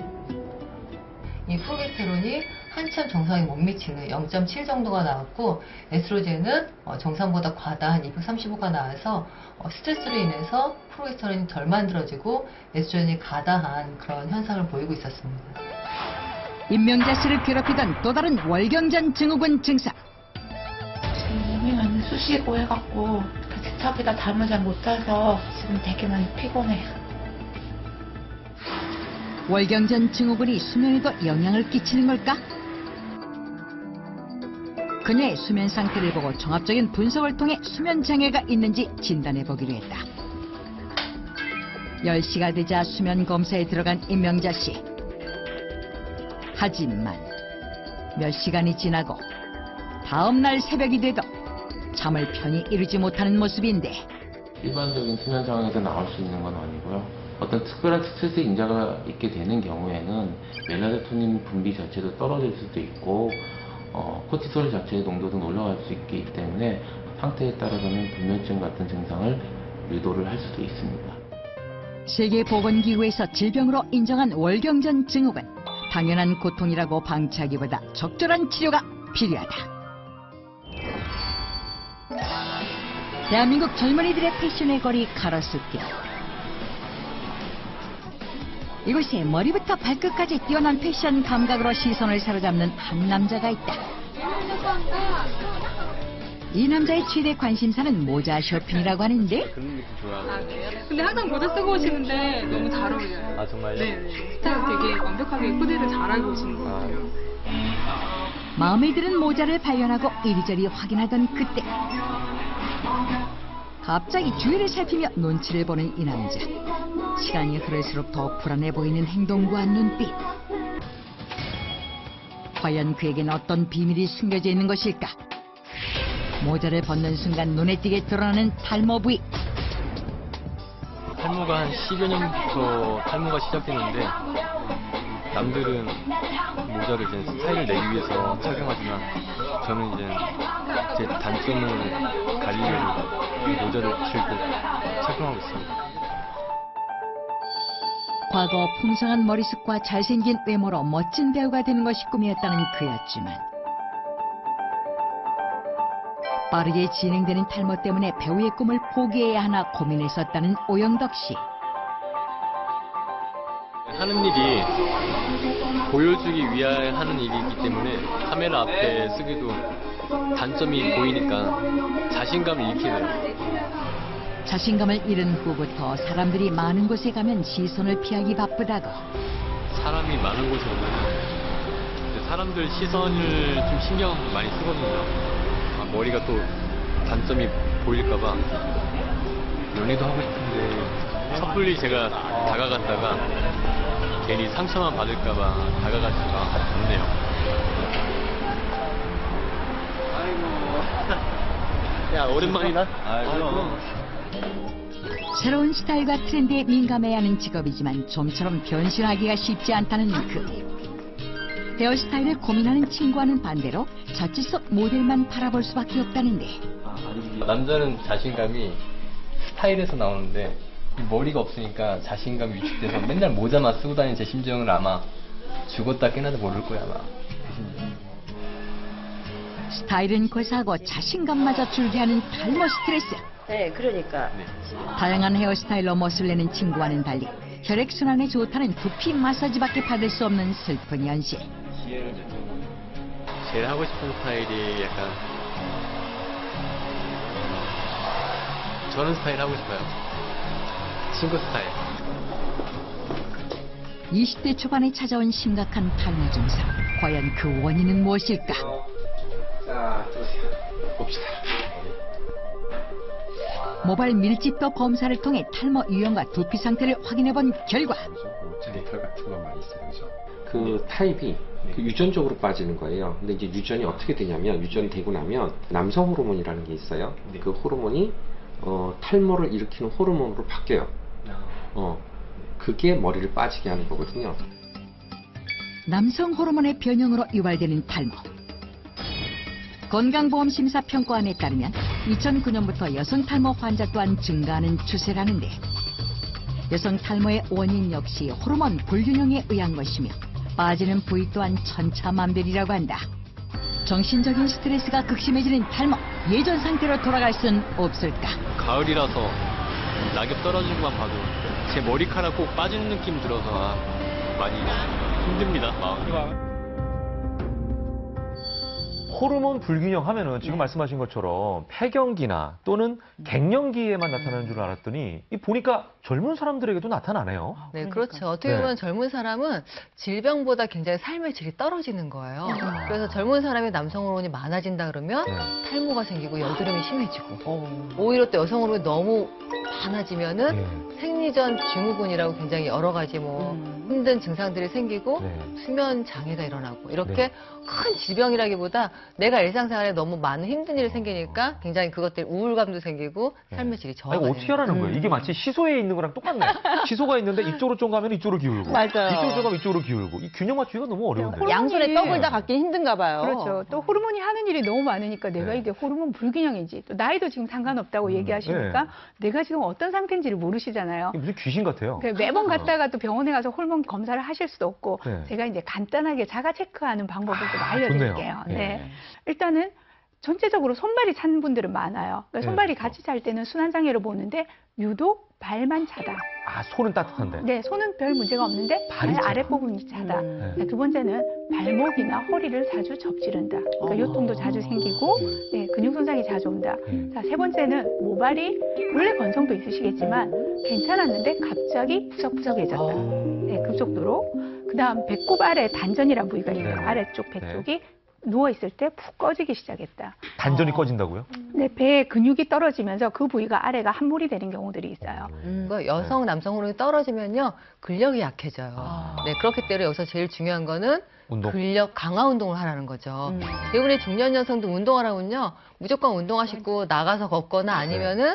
[SPEAKER 2] 이 프로게스테론이 한참 정상에 못 미치는 0.7 정도가 나왔고 에스트로겐은 정상보다 과다한 235가 나와서 스트레스로 인해서 프로게스테론이 덜 만들어지고 에스트로겐이 과다한 그런 현상을 보이고 있었습니다.
[SPEAKER 1] 임명자 씨를 괴롭히던 또 다른 월경전 증후군 증상.
[SPEAKER 3] 몸이 많이 쑤시고 해갖고 뒤척이다 잠을 잘 못 자서 지금 되게 많이 피곤해요.
[SPEAKER 1] 월경전 증후군이 수면에도 영향을 끼치는 걸까? 그녀의 수면 상태를 보고 종합적인 분석을 통해 수면 장애가 있는지 진단해보기로 했다. 10시가 되자 수면 검사에 들어간 임명자 씨. 하지만 몇 시간이 지나고 다음 날 새벽이 돼도 잠을 편히 이루지 못하는 모습인데
[SPEAKER 16] 일반적인 수면 상황에서 나올 수 있는 건 아니고요. 어떤 특별한 스트레스 인자가 있게 되는 경우에는 멜라토닌 분비 자체도 떨어질 수도 있고 코티솔 자체의 농도도 올라갈 수 있기 때문에 상태에 따라서는 불면증 같은 증상을 유도를 할 수도 있습니다.
[SPEAKER 1] 세계보건기구에서 질병으로 인정한 월경전 증후군. 당연한 고통이라고 방치하기보다 적절한 치료가 필요하다. 대한민국 젊은이들의 패션의 거리 가로수길. 이곳에 머리부터 발끝까지 뛰어난 패션 감각으로 시선을 사로잡는 한 남자가 있다. 이 남자의 최대 관심사는 모자 쇼핑이라고 하는데
[SPEAKER 17] 그런 느낌 좋아하고.
[SPEAKER 18] 근데 항상 모자 쓰고 오시는데 너무 잘 어울려요.
[SPEAKER 17] 아 정말요?
[SPEAKER 18] 네. 스타일 되게 완벽하게 코디를 잘하고 오시는 것 같아요.
[SPEAKER 1] 마음에 드는 모자를 발견하고 이리저리 확인하던 그때 갑자기 주위를 살피며 눈치를 보는 이 남자. 시간이 흐를수록 더 불안해 보이는 행동과 눈빛. 과연 그에겐 어떤 비밀이 숨겨져 있는 것일까? 모자를 벗는 순간 눈에 띄게 드러나는 탈모 부위.
[SPEAKER 17] 탈모가 한 10여 년부터 탈모가 시작됐는데 남들은 모자를 이제 스타일을 내기 위해서 착용하지만 저는 이제 제 단점을 가리려고 모자를 들고 착용하고 있습니다.
[SPEAKER 1] 과거 풍성한 머리숱과 잘생긴 외모로 멋진 배우가 되는 것이 꿈이었다는 그였지만 빠르게 진행되는 탈모 때문에 배우의 꿈을 포기해야 하나 고민했었다는 오영덕 씨.
[SPEAKER 17] 하는 일이 보여주기 위해 하는 일이기 때문에 카메라 앞에 쓰기도 단점이 보이니까 자신감을 잃게 돼요.
[SPEAKER 1] 자신감을 잃은 후부터 사람들이 많은 곳에 가면 시선을 피하기 바쁘다고.
[SPEAKER 17] 사람이 많은 곳에 오면 사람들 시선을 좀 신경 많이 쓰거든요. 머리가 또 단점이 보일까봐 연애도 하고 싶은데 섣불리 제가 다가갔다가 괜히 상처만 받을까봐 다가가지가 않네요. 아이고. 야, 오랜만이다. 아이고.
[SPEAKER 1] 새로운 스타일과 트렌드에 민감해야 하는 직업이지만 좀처럼 변신하기가 쉽지 않다는 그. 헤어스타일을 고민하는 친구와는 반대로 자취 속 모델만 바라볼 수밖에 없다는데.
[SPEAKER 17] 남자는 자신감이 스타일에서 나오는데 이 머리가 없으니까 자신감이 위축돼서 맨날 모자만 쓰고 다니는 제 심정을 아마 죽었다 깨나도 모를 거야 아마.
[SPEAKER 1] 스타일은 고사하고 자신감마저 줄게 하는 탈모 스트레스.
[SPEAKER 19] 네, 그러니까.
[SPEAKER 1] 다양한 헤어스타일로 멋을 내는 친구와는 달리 혈액순환에 좋다는 두피 마사지밖에 받을 수 없는 슬픈 현실.
[SPEAKER 17] 제일 하고 싶은 스타일이 약간 저런 스타일 하고 싶어요. 친구 스타일.
[SPEAKER 1] 20대 초반에 찾아온 심각한 탈모 증상. 과연 그 원인은 무엇일까?
[SPEAKER 17] 자, 들어오세요. 봅시다.
[SPEAKER 1] 모발 밀집도 검사를 통해 탈모 유형과 두피 상태를 확인해본 결과
[SPEAKER 20] 데이터 같은 것만 있어요. 그죠? 그 타입이 그 유전적으로 빠지는 거예요. 근데 이제 유전이 어떻게 되냐면 유전이 되고 나면 남성 호르몬이라는 게 있어요. 그 호르몬이 탈모를 일으키는 호르몬으로 바뀌어요. 그게 머리를 빠지게 하는 거거든요.
[SPEAKER 1] 남성 호르몬의 변형으로 유발되는 탈모. 건강보험심사평가원에 따르면 2009년부터 여성 탈모 환자 또한 증가하는 추세라는데, 여성 탈모의 원인 역시 호르몬 불균형에 의한 것이며 빠지는 부위 또한 천차만별이라고 한다. 정신적인 스트레스가 극심해지는 탈모, 예전 상태로 돌아갈 순 없을까?
[SPEAKER 17] 가을이라서 낙엽 떨어지는 것만 봐도 제 머리카락 꼭 빠지는 느낌 들어서 많이 힘듭니다. 마음이.
[SPEAKER 15] 호르몬 불균형 하면은 지금 말씀하신 것처럼 폐경기나 또는 갱년기에만 나타나는 줄 알았더니 보니까 젊은 사람들에게도 나타나네요.
[SPEAKER 2] 네, 그렇죠. 어떻게 보면 젊은 사람은 질병보다 굉장히 삶의 질이 떨어지는 거예요. 그래서 젊은 사람이 남성 호르몬이 많아진다 그러면 탈모가 생기고 여드름이 심해지고, 오히려 또 여성 호르몬이 너무 많아지면은 생리전 증후군이라고 굉장히 여러 가지 힘든 증상들이 생기고 수면 장애가 일어나고, 이렇게 큰 질병이라기보다 내가 일상생활에 너무 많은 힘든 일이 생기니까 굉장히 그것들 우울감도 생기고 삶의 질이 저하가
[SPEAKER 15] 이거 어떻게 하라는 거예요? 이게 마치 시소에 있는 거랑 똑같네. 시소가 있는데 이쪽으로 좀 가면 이쪽으로 기울고,
[SPEAKER 7] 맞아요.
[SPEAKER 15] 이쪽으로 좀 가면 이쪽으로 기울고, 이 균형 맞추기가 너무 어려운데.
[SPEAKER 7] 양손에 떡을 다 갖기 힘든가 봐요.
[SPEAKER 8] 그렇죠. 또 호르몬이 하는 일이 너무 많으니까 내가 이게 호르몬 불균형인지, 또 나이도 지금 상관없다고 얘기하시니까 내가 지금 어떤 상태인지를 모르시잖아요.
[SPEAKER 15] 무슨 귀신 같아요.
[SPEAKER 8] 매번 갔다가 또 병원에 가서 호르몬 검사를 하실 수도 없고, 제가 이제 간단하게 자가 체크하는 방법을 좀 알려드릴게요. 네. 일단은 전체적으로 손발이 찬 분들은 많아요. 그러니까 손발이 같이 찰 때는 순환장애로 보는데 유독 발만 차다.
[SPEAKER 15] 아, 손은 따뜻한데.
[SPEAKER 8] 네, 손은 별 문제가 없는데 발 아랫부분이 차다. 두 번째는 발목이나 허리를 자주 접지른다. 그러니까 요통도 자주 생기고, 근육 손상이 자주 온다. 자, 세 번째는 모발이 원래 건성도 있으시겠지만 괜찮았는데 갑자기 푸석푸석해졌다. 네, 급속도로. 그다음 배꼽 아래 단전이라는 부위가 있어요. 아래쪽 배 쪽이 누워있을 때 푹 꺼지기 시작했다.
[SPEAKER 15] 단전이 꺼진다고요?
[SPEAKER 8] 네, 배에 근육이 떨어지면서 그 부위가 아래가 함몰이 되는 경우들이 있어요.
[SPEAKER 2] 여성, 남성 호르몬이 떨어지면요, 근력이 약해져요. 네, 그렇기 때문에 여기서 제일 중요한 거는
[SPEAKER 15] 운동.
[SPEAKER 2] 근력 강화 운동을 하라는 거죠. 대부분의 중년 여성도 운동하라면요, 무조건 운동하시고 나가서 걷거나 아니면은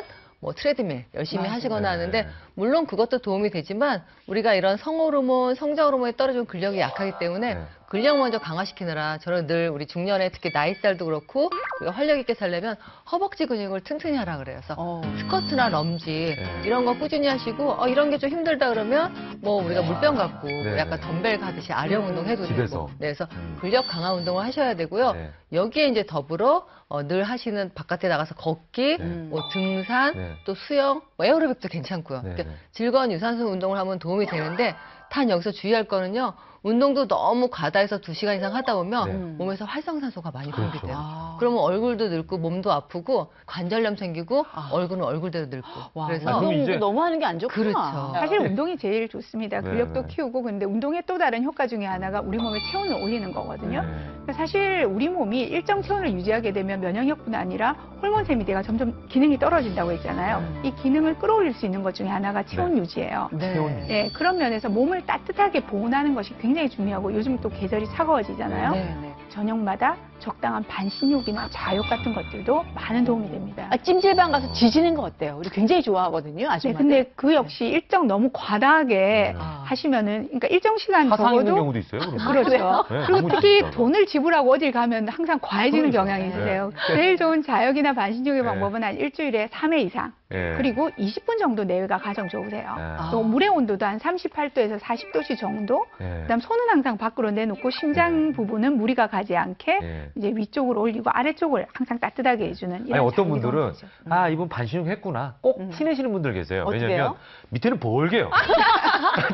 [SPEAKER 2] 트레드밀 열심히 하시거나 하는데, 물론 그것도 도움이 되지만 우리가 이런 성호르몬, 성장호르몬이 떨어지면 근력이 약하기 때문에 근력 먼저 강화시키느라 저는 늘 우리 중년에 특히 나이살도 그렇고 우리가 활력 있게 살려면 허벅지 근육을 튼튼히 하라 그래요. 그래서 스쿼트나 럼지 이런 거 꾸준히 하시고 이런 게 좀 힘들다 그러면 뭐 우리가 물병 갖고 약간 덤벨 하듯이 아령 운동 해도
[SPEAKER 15] 집에서.
[SPEAKER 2] 되고. 네, 그래서 근력 강화 운동을 하셔야 되고요. 여기에 이제 더불어 늘 하시는 바깥에 나가서 걷기, 뭐 등산, 또 수영, 뭐 에어로빅도 괜찮고요. 그러니까 즐거운 유산소 운동을 하면 도움이 되는데 단 여기서 주의할 거는요. 운동도 너무 과다해서 2시간 이상 하다 보면 몸에서 활성산소가 많이 분비돼요. 그러면 얼굴도 늙고 몸도 아프고 관절염 생기고 얼굴은 얼굴대로 늙고. 그래서
[SPEAKER 7] 운동도 너무 하는 게 안 좋구나.
[SPEAKER 2] 그렇죠.
[SPEAKER 8] 사실 운동이 제일 좋습니다. 근력도 키우고 근데 운동의 또 다른 효과 중에 하나가 우리 몸의 체온을 올리는 거거든요. 그러니까 사실 우리 몸이 일정 체온을 유지하게 되면 면역력뿐 아니라 호르몬 세미대가 점점 기능이 떨어진다고 했잖아요. 이 기능을 끌어올릴 수 있는 것 중에 하나가 체온 유지예요.
[SPEAKER 15] 체온 유지.
[SPEAKER 8] 네, 그런 면에서 몸을 따뜻하게 보온하는 것이 굉장히 중요하고 요즘 또 계절이 차가워지잖아요. 저녁마다 적당한 반신욕이나 자욕 같은 것들도 많은 도움이 됩니다.
[SPEAKER 7] 찜질방 가서 지지는 거 어때요? 우리 굉장히 좋아하거든요.
[SPEAKER 8] 네,
[SPEAKER 7] 아줌마들.
[SPEAKER 8] 근데 그 역시 일정 너무 과다하게 하시면은, 그러니까 일정 시간
[SPEAKER 15] 화상 있는
[SPEAKER 8] 적어도
[SPEAKER 15] 경우도 있어요. 그러면.
[SPEAKER 8] 그렇죠.
[SPEAKER 15] 네,
[SPEAKER 8] 그리고
[SPEAKER 15] 너무
[SPEAKER 8] 특히
[SPEAKER 15] 진짜.
[SPEAKER 8] 돈을 지불하고 어딜 가면 항상 과해지는 경향이 있으세요.
[SPEAKER 15] 네.
[SPEAKER 8] 제일 좋은 자욕이나 반신욕의 방법은 한 일주일에 3회 이상.
[SPEAKER 15] 네.
[SPEAKER 8] 그리고 20분 정도 내외가 가장 좋으세요. 또 물의 온도도 한 38도에서 40도씨 정도. 그다음 손은 항상 밖으로 내놓고 심장 부분은 무리가 가지 않게 이제 위쪽으로 올리고 아래쪽을 항상 따뜻하게 해주는
[SPEAKER 15] 아니
[SPEAKER 8] 이런
[SPEAKER 15] 어떤
[SPEAKER 8] 자극이
[SPEAKER 15] 분들은
[SPEAKER 8] 거죠.
[SPEAKER 15] 이분 반신욕 했구나 꼭 티내시는 분들 계세요.
[SPEAKER 7] 어떻게요?
[SPEAKER 15] 왜냐면 밑에는 벌게요.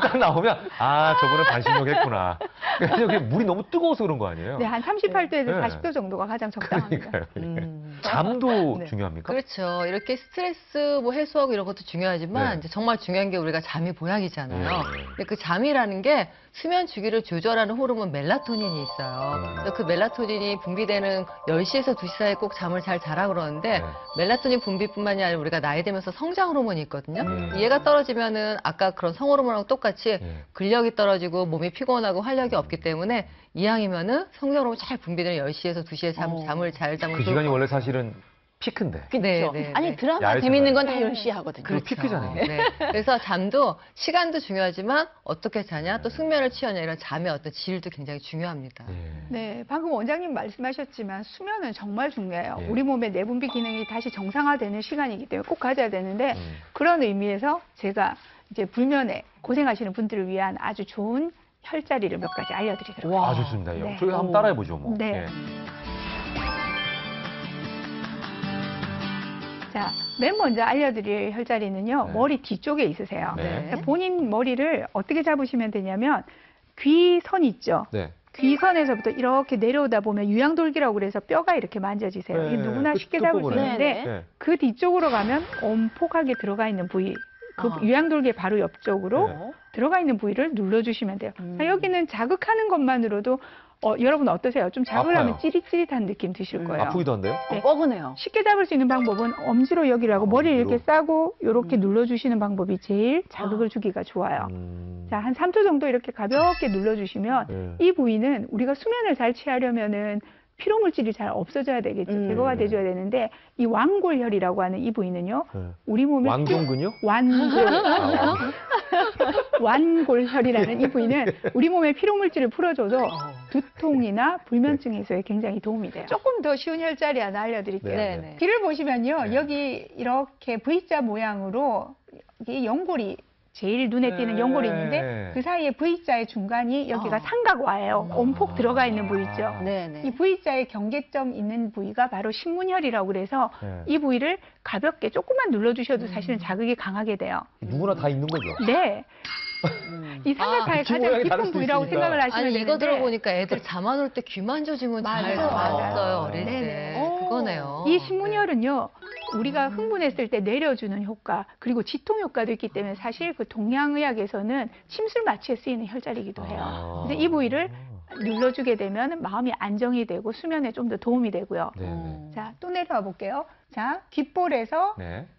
[SPEAKER 15] 딱 나오면 저분은 반신욕 했구나. 왜냐면 물이 너무 뜨거워서 그런 거 아니에요?
[SPEAKER 8] 네, 한 38도에서
[SPEAKER 15] 네.
[SPEAKER 8] 40도 정도가 가장 적당합니다.
[SPEAKER 15] 잠도
[SPEAKER 2] 네.
[SPEAKER 15] 중요합니까?
[SPEAKER 2] 그렇죠. 이렇게 스트레스 뭐 해소하고 이런 것도 중요하지만
[SPEAKER 15] 네.
[SPEAKER 2] 이제 정말 중요한 게 우리가 잠이 보약이잖아요. 근데 그 잠이라는 게 수면 주기를 조절하는 호르몬 멜라토닌이 있어요. 그래서 그 멜라토닌이 분비되는 10시에서 2시 사이에 꼭 잠을 잘 자라 그러는데 멜라토닌 분비뿐만이 아니라 우리가 나이 들면서 성장 호르몬이 있거든요. 얘가 떨어지면은 아까 그런 성 호르몬하고 똑같이 근력이 떨어지고 몸이 피곤하고 활력이 없기 때문에 이왕이면은 성장 호르몬 잘 분비되는 10시에서 2시에 잠을 잘 자면
[SPEAKER 15] 그 시간이 원래 사실은 피크인데.
[SPEAKER 7] 그렇죠. 아니 드라마 재밌는 건 다 10시에 하거든요.
[SPEAKER 15] 그리고 피크잖아요.
[SPEAKER 2] 네. 그래서 잠도 시간도 중요하지만 어떻게 자냐 또 숙면을 취하냐 이런 잠의 어떤 질도 굉장히 중요합니다.
[SPEAKER 8] 네, 방금 원장님 말씀하셨지만 수면은 정말 중요해요.
[SPEAKER 2] 예.
[SPEAKER 8] 우리 몸의 내분비 기능이 다시 정상화되는 시간이기 때문에 꼭 가져야 되는데 그런 의미에서 제가 이제 불면에 고생하시는 분들을 위한 아주 좋은 혈자리를 몇 가지 알려드리도록 하겠습니다.
[SPEAKER 15] 좋습니다.
[SPEAKER 8] 네.
[SPEAKER 15] 저희 한번 따라해보죠. 뭐.
[SPEAKER 8] 네.
[SPEAKER 15] 예.
[SPEAKER 8] 자, 맨 먼저 알려드릴 혈자리는요, 머리 뒤쪽에 있으세요.
[SPEAKER 15] 네.
[SPEAKER 8] 자, 본인 머리를 어떻게 잡으시면 되냐면, 귀선 있죠?
[SPEAKER 15] 네.
[SPEAKER 8] 귀선에서부터 이렇게 내려오다 보면 유양돌기라고 그래서 뼈가 이렇게 만져지세요.
[SPEAKER 15] 네,
[SPEAKER 8] 이게 누구나
[SPEAKER 15] 그
[SPEAKER 8] 쉽게 잡을 수
[SPEAKER 15] 끝부분에.
[SPEAKER 8] 있는데,
[SPEAKER 15] 네.
[SPEAKER 8] 그 뒤쪽으로 가면 엄폭하게 들어가 있는 부위, 그 유양돌기 바로 옆쪽으로 들어가 있는 부위를 눌러주시면 돼요. 자, 여기는 자극하는 것만으로도 여러분 어떠세요? 좀 잡으려면
[SPEAKER 15] 아파요.
[SPEAKER 8] 찌릿찌릿한 느낌 드실 거예요.
[SPEAKER 15] 아프기도 한데요?
[SPEAKER 8] 네.
[SPEAKER 7] 뻐근해요.
[SPEAKER 8] 쉽게 잡을 수 있는 방법은 엄지로 여기라고 머리를 이렇게 싸고 이렇게 눌러주시는 방법이 제일 자극을 주기가 좋아요. 자, 한 3초 정도 이렇게 가볍게 눌러주시면 이 부위는 우리가 수면을 잘 취하려면은 피로물질이 잘 없어져야 되겠죠. 제거가 돼줘야 되는데 이 완골혈이라고 하는 이 부위는요. 우리 몸의
[SPEAKER 15] 왕종근요?
[SPEAKER 8] 완골혈이라는 이 부위는 우리 몸의 피로물질을 풀어줘서 두통이나 불면증 해소에 굉장히 도움이 돼요. 조금 더 쉬운 혈자리 하나 알려드릴게요.
[SPEAKER 7] 네.
[SPEAKER 8] 귀를 보시면요. 여기 이렇게 V자 모양으로 이 연골이 제일 눈에 띄는 연골이 있는데 그 사이에 V자의 중간이 여기가 삼각와예요. 엄폭 들어가 있는 부위 있죠. 이 V자의 경계점 있는 부위가 바로 신문혈이라고 그래서 이 부위를 가볍게 조금만 눌러주셔도 사실은 자극이 강하게 돼요.
[SPEAKER 15] 누구나 다 있는 거죠.
[SPEAKER 8] 네. 이 삼각하의
[SPEAKER 15] 귀
[SPEAKER 8] 가장
[SPEAKER 15] 모양이 다를
[SPEAKER 8] 깊은
[SPEAKER 15] 수도
[SPEAKER 8] 부위라고
[SPEAKER 15] 있으니까.
[SPEAKER 8] 생각을 하시면
[SPEAKER 2] 아니
[SPEAKER 8] 되는데
[SPEAKER 2] 이거 들어보니까 애들 잠 안 올 때 귀 만져주면 잘 왔어요 어릴 때.
[SPEAKER 8] 네네.
[SPEAKER 2] 그거네요.
[SPEAKER 8] 이 신문혈은요, 우리가 흥분했을 때 내려주는 효과, 그리고 지통 효과도 있기 때문에 사실 그 동양의학에서는 침술 마취에 쓰이는 혈자리이기도 해요. 근데 이 부위를 눌러주게 되면 마음이 안정이 되고 수면에 좀 더 도움이 되고요. 자, 또 내려와 볼게요. 자, 귓볼에서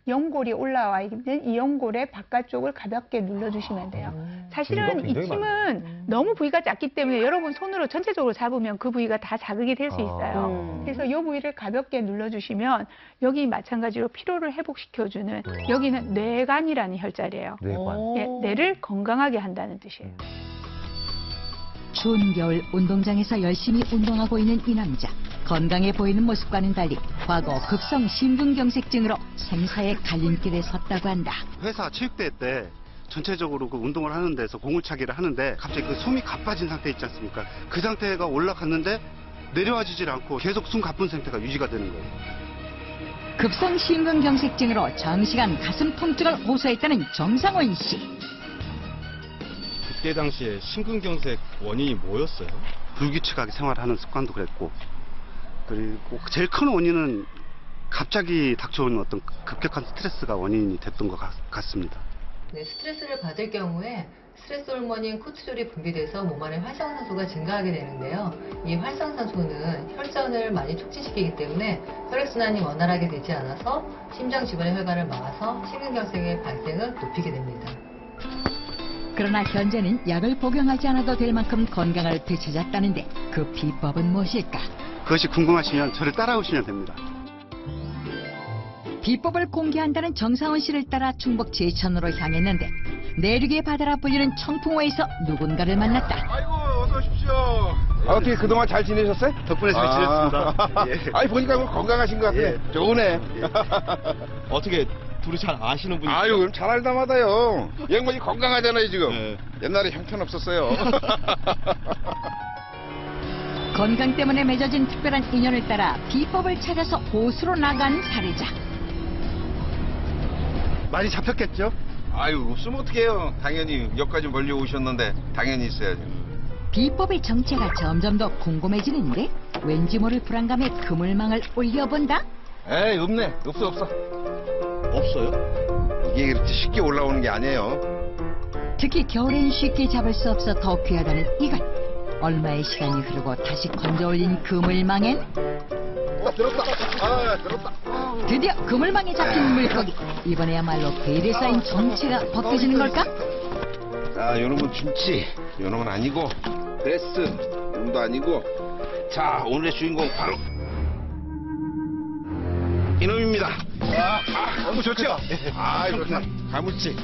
[SPEAKER 8] 연골이 올라와 있는 이 연골의 바깥쪽을 가볍게 눌러주시면 돼요. 사실은 이 침은 너무 부위가 작기 때문에 여러분 손으로 전체적으로 잡으면 그 부위가 다 자극이 될 수 있어요. 그래서 이 부위를 가볍게 눌러주시면 여기 마찬가지로 피로를 회복시켜주는 여기는 뇌관이라는 혈자리예요.
[SPEAKER 15] 뇌관.
[SPEAKER 8] 네, 뇌를 건강하게 한다는 뜻이에요.
[SPEAKER 1] 추운 겨울 운동장에서 열심히 운동하고 있는 이 남자. 건강해 보이는 모습과는 달리 과거 급성 심근경색증으로 생사의 갈림길에 섰다고 한다.
[SPEAKER 19] 회사 체육대회 때 전체적으로 그 운동을 하는 데서 공을차기를 하는데 갑자기 그 숨이 가빠진 상태 있지 않습니까? 그 상태가 올라갔는데 내려와지질 않고 계속 숨 가쁜 상태가 유지가 되는 거예요.
[SPEAKER 1] 급성 심근경색증으로 장시간 가슴 통증을 호소했다는 정상원 씨.
[SPEAKER 21] 그때 당시에 심근경색 원인이 뭐였어요?
[SPEAKER 19] 불규칙하게 생활하는 습관도 그랬고, 그리고 제일 큰 원인은 갑자기 닥쳐오는 어떤 급격한 스트레스가 원인이 됐던 것 같습니다.
[SPEAKER 2] 네, 스트레스를 받을 경우에 스트레스 호르몬인 코티졸이 분비돼서 몸 안에 활성산소가 증가하게 되는데요. 이 활성산소는 혈전을 많이 촉진시키기 때문에 혈액순환이 원활하게 되지 않아서 심장 주변의 혈관을 막아서 심근경색의 발생을 높이게 됩니다.
[SPEAKER 1] 그러나 현재는 약을 복용하지 않아도 될 만큼 건강을 되찾았다는데 그 비법은 무엇일까?
[SPEAKER 19] 그것이 궁금하시면 저를 따라오시면 됩니다.
[SPEAKER 1] 비법을 공개한다는 정상원 씨를 따라 충북 제천으로 향했는데 내륙의 바다라 불리는 청풍호에서 누군가를 만났다.
[SPEAKER 4] 아이고 어서 오십시오. 어떻게 그동안 잘 지내셨어요?
[SPEAKER 19] 덕분에 잘 지냈습니다. 예.
[SPEAKER 4] 아니 보니까 뭐 건강하신 것 같아.
[SPEAKER 19] 예.
[SPEAKER 4] 좋으네.
[SPEAKER 21] 어떻게 둘이 잘 아시는 분이?
[SPEAKER 4] 아유 그럼 잘 알다마다요. 이 양반이 건강하잖아요 지금. 옛날에 형편없었어요.
[SPEAKER 1] 건강 때문에 맺어진 특별한 인연을 따라 비법을 찾아서 호수로 나간 살해자.
[SPEAKER 19] 많이 잡혔겠죠?
[SPEAKER 4] 아유 없으면 어떡해요. 당연히 여기까지 멀리 오셨는데 당연히 있어야죠.
[SPEAKER 1] 비법의 정체가 점점 더 궁금해지는데 왠지 모를 불안감에 그물망을 올려본다.
[SPEAKER 4] 에이 없네. 없어.
[SPEAKER 21] 없어요?
[SPEAKER 4] 이게 그렇게 쉽게 올라오는 게 아니에요.
[SPEAKER 1] 특히 겨울엔 쉽게 잡을 수 없어 더 귀하다는 이것. 얼마의 시간이 흐르고 다시 건져 올린 그물망엔
[SPEAKER 4] 들었다.
[SPEAKER 1] 드디어 그물망에 잡힌 물고기. 이번에야말로 베일에 쌓인 정체가 벗겨지는 걸까?
[SPEAKER 4] 자, 요놈은 김치. 요놈은 아니고 베스. 요놈도 아니고. 자, 오늘의 주인공 바로 이놈입니다. 너무 좋죠? 좋다. 가무치.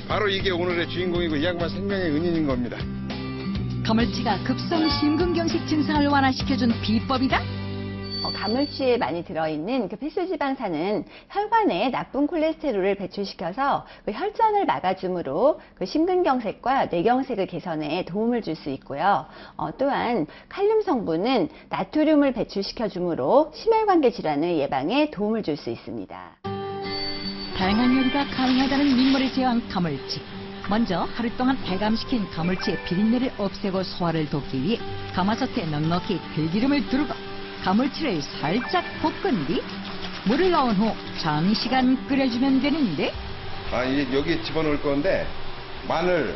[SPEAKER 4] 바로 이게 오늘의 주인공이고 이 양반 생명의 은인인 겁니다.
[SPEAKER 1] 가물치가 급성 심근경색 증상을 완화시켜준 비법이다?
[SPEAKER 7] 가물치에 많이 들어있는 그 필수지방산은 혈관에 나쁜 콜레스테롤을 배출시켜서 그 혈전을 막아주므로 그 심근경색과 뇌경색을 개선에 도움을 줄 수 있고요. 또한 칼륨 성분은 나트륨을 배출시켜주므로 심혈관계 질환의 예방에 도움을 줄 수 있습니다.
[SPEAKER 1] 다양한 요리가 가능하다는 민물을 제어한 가물치. 먼저 하루 동안 해감시킨 가물치의 비린내를 없애고 소화를 돕기 위해 가마솥에 넉넉히 들기름을 두르고 가물치를 살짝 볶은 뒤 물을 넣은 후 장시간 끓여주면 되는데
[SPEAKER 4] 이제 여기에 집어넣을 건데 마늘,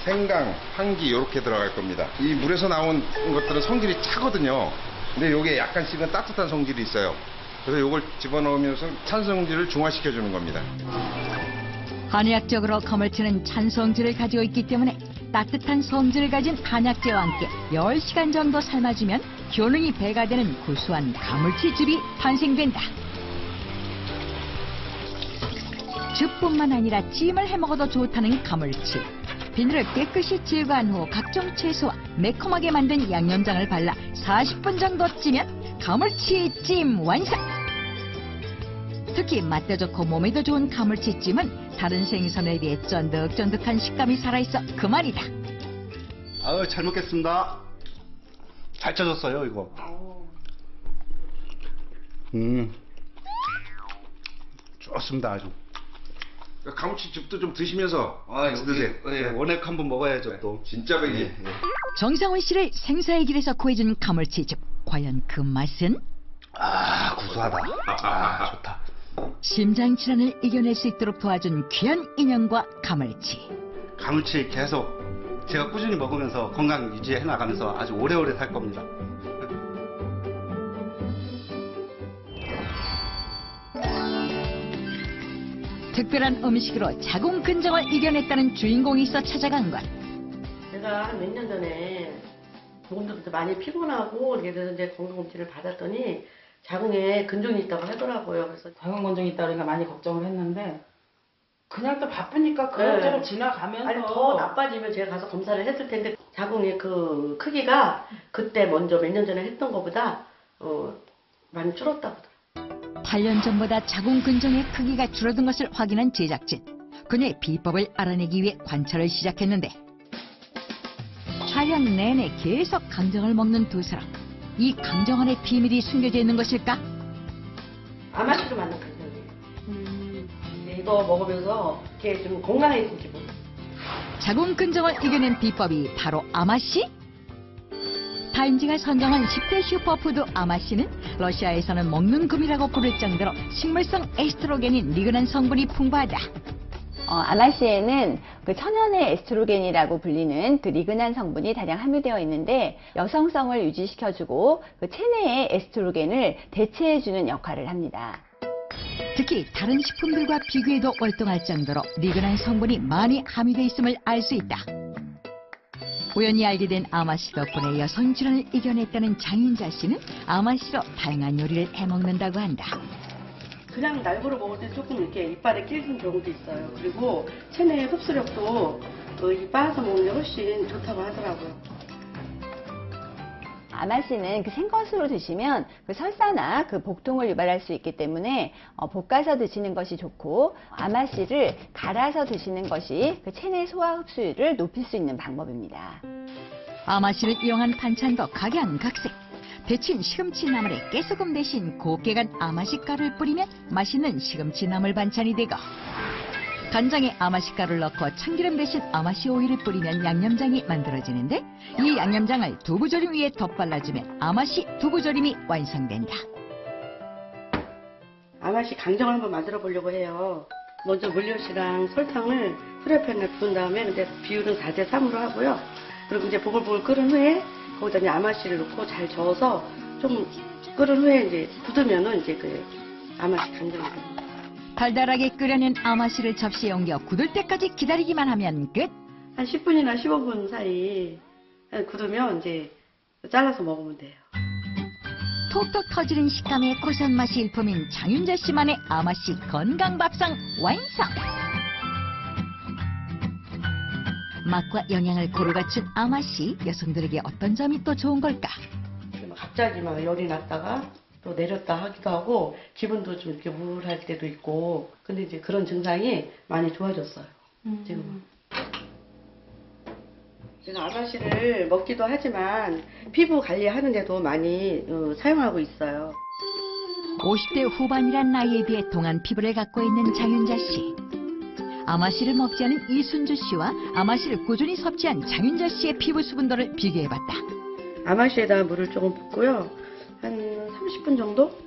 [SPEAKER 4] 생강, 황기 이렇게 들어갈 겁니다. 이 물에서 나온 것들은 성질이 차거든요. 근데 요게 약간씩은 따뜻한 성질이 있어요. 그래서 요걸 집어넣으면서 찬 성질을 중화시켜 주는 겁니다.
[SPEAKER 1] 한의학적으로 가물치는 찬 성질을 가지고 있기 때문에 따뜻한 성질을 가진 한약재와 함께 10시간 정도 삶아주면 효능이 배가 되는 구수한 가물치즙이 탄생된다. 즙뿐만 아니라 찜을 해먹어도 좋다는 가물치. 비늘을 깨끗이 제거한 후 각종 채소와 매콤하게 만든 양념장을 발라 40분 정도 찌면 가물치찜 완성! 특히 맛도 좋고 몸에도 좋은 가물치찜은 다른 생선에 비해 쫀득쫀득한 식감이 살아있어 그만이다.
[SPEAKER 19] 아유 잘 먹겠습니다. 잘 짜졌어요 이거. 좋습니다 아주.
[SPEAKER 4] 가무치즙도 좀 드시면서 드세요.
[SPEAKER 19] 원액 한번 먹어야죠 또.
[SPEAKER 4] 진짜 백이.
[SPEAKER 1] 정상훈 씨를 생사의 길에서 구해준 가물치즙. 과연 그 맛은?
[SPEAKER 19] 구수하다. 좋다.
[SPEAKER 1] 심장 질환을 이겨낼 수 있도록 도와준 귀한 인연과 가물치.
[SPEAKER 19] 가물치 계속 제가 꾸준히 먹으면서 건강 유지해 나가면서 아주 오래오래 살 겁니다.
[SPEAKER 1] 특별한 음식으로 자궁 근정을 이겨냈다는 주인공이 있어 찾아간 것.
[SPEAKER 5] 제가 한 몇 년 전에 몸도 많이 피곤하고 이렇게 돼서 이제 건강검진을 받았더니 자궁에 근종이 있다고 하더라고요. 그래서 자궁 근종이 있다 그러니까 많이 걱정을 했는데 그냥 또 바쁘니까 그것저것
[SPEAKER 11] 네.
[SPEAKER 5] 지나가면서
[SPEAKER 11] 아니 더 나빠지면 제가 가서 검사를 했을 텐데 자궁의 그 크기가 그때 먼저 몇 년 전에 했던 것보다 많이 줄었다고.
[SPEAKER 1] 8년 전보다 자궁 근종의 크기가 줄어든 것을 확인한 제작진. 그녀의 비법을 알아내기 위해 관찰을 시작했는데 촬영 내내 계속 강정을 먹는 두 사람. 이 강정 안에 비밀이 숨겨져 있는 것일까?
[SPEAKER 11] 아마씨로 만든 간장이에요. 이거 먹으면서 이렇게 좀 건강해진 기분.
[SPEAKER 1] 자궁 근정을 이겨낸 비법이 바로 아마씨? 타임지가 선정한 10대 슈퍼푸드 아마씨는 러시아에서는 먹는 금이라고 부를 정도로 식물성 에스트로겐인 리그난 성분이 풍부하다.
[SPEAKER 7] 아마씨에는 그 천연의 에스트로겐이라고 불리는 그 리그난 성분이 다량 함유되어 있는데 여성성을 유지시켜주고 그 체내의 에스트로겐을 대체해주는 역할을 합니다.
[SPEAKER 1] 특히 다른 식품들과 비교해도 월등할 정도로 리그난 성분이 많이 함유되어 있음을 알 수 있다. 우연히 알게 된 아마씨 덕분에 여성 질환을 이겨냈다는 장윤자 씨는 아마씨로 다양한 요리를 해먹는다고 한다.
[SPEAKER 11] 그냥 날고로 먹을 때 조금 이렇게 이빨에 끼는 경우도 있어요. 그리고 체내 흡수력도 이 빻아서 먹는 게 훨씬 좋다고 하더라고요.
[SPEAKER 7] 아마씨는 그 생것으로 드시면 그 설사나 그 복통을 유발할 수 있기 때문에 볶아서 드시는 것이 좋고 아마씨를 갈아서 드시는 것이 그 체내 소화 흡수율을 높일 수 있는 방법입니다.
[SPEAKER 1] 아마씨를 이용한 반찬도 각양각색. 데친 시금치 나물에 깨소금 대신 곱게 간 아마씨 가루를 뿌리면 맛있는 시금치 나물 반찬이 되고 간장에 아마씨 가루를 넣고 참기름 대신 아마씨 오일을 뿌리면 양념장이 만들어지는데 이 양념장을 두부조림 위에 덧발라주면 아마씨 두부조림이 완성된다.
[SPEAKER 11] 아마씨 강정을 한번 만들어 보려고 해요. 먼저 물엿이랑 설탕을 프라이팬에 부은 다음에 근데 비율은 4대 3으로 하고요. 그리고 이제 보글보글 끓은 후에 거기다 이제 아마씨를 넣고 잘 저어서 좀 끓은 후에 이제 굳으면은 이제 그 아마씨 강정이 됩니다.
[SPEAKER 1] 달달하게 끓여낸 아마씨를 접시에 옮겨 굳을 때까지 기다리기만 하면 끝.
[SPEAKER 11] 한 10분이나 15분 사이 굳으면 이제 잘라서 먹으면 돼요.
[SPEAKER 1] 톡톡 터지는 식감의 고소한 맛이 일품인 장윤자 씨만의 아마씨 건강밥상 완성! 맛과 영양을 고루 갖춘 아마씨, 여성들에게 어떤 점이 또 좋은 걸까?
[SPEAKER 11] 갑자기 막 열이 났다가 또 내렸다 하기도 하고 기분도 좀 이렇게 우울할 때도 있고 근데 이제 그런 증상이 많이 좋아졌어요. 지금. 제가 아마씨를 먹기도 하지만 피부 관리하는데도 많이 사용하고 있어요.
[SPEAKER 1] 50대 후반이란 나이에 비해 동안 피부를 갖고 있는 장윤자 씨. 아마씨를 먹지 않은 이순주 씨와 아마씨를 꾸준히 섭취한 장윤자 씨의 피부 수분도를 비교해봤다.
[SPEAKER 11] 아마씨에다가 물을 조금 붓고요. 한 30분 정도?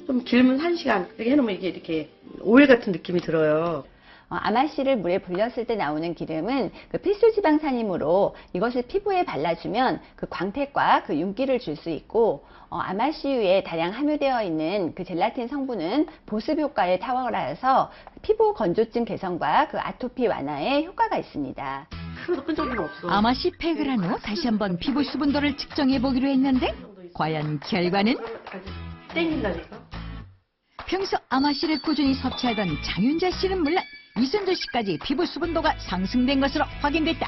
[SPEAKER 11] 좀 길면 1시간. 이렇게 해놓으면 이게 이렇게 오일 같은 느낌이 들어요.
[SPEAKER 7] 아마씨를 물에 불렸을 때 나오는 기름은 그 필수지방산이므로 이것을 피부에 발라주면 그 광택과 그 윤기를 줄 수 있고 아마씨유에 다량 함유되어 있는 그 젤라틴 성분은 보습 효과에 탁월하여서 피부 건조증 개선과 그 아토피 완화에 효과가 있습니다.
[SPEAKER 11] 하나도 끈적임 없어.
[SPEAKER 1] 아마씨 팩을 한 후 다시 한번 피부 수분도를 측정해보기로 했는데 과연 결과는?
[SPEAKER 11] 땡긴다니까?
[SPEAKER 1] 평소 아마씨를 꾸준히 섭취하던 장윤자 씨는 물론 이순주 씨까지 피부 수분도가 상승된 것으로 확인됐다.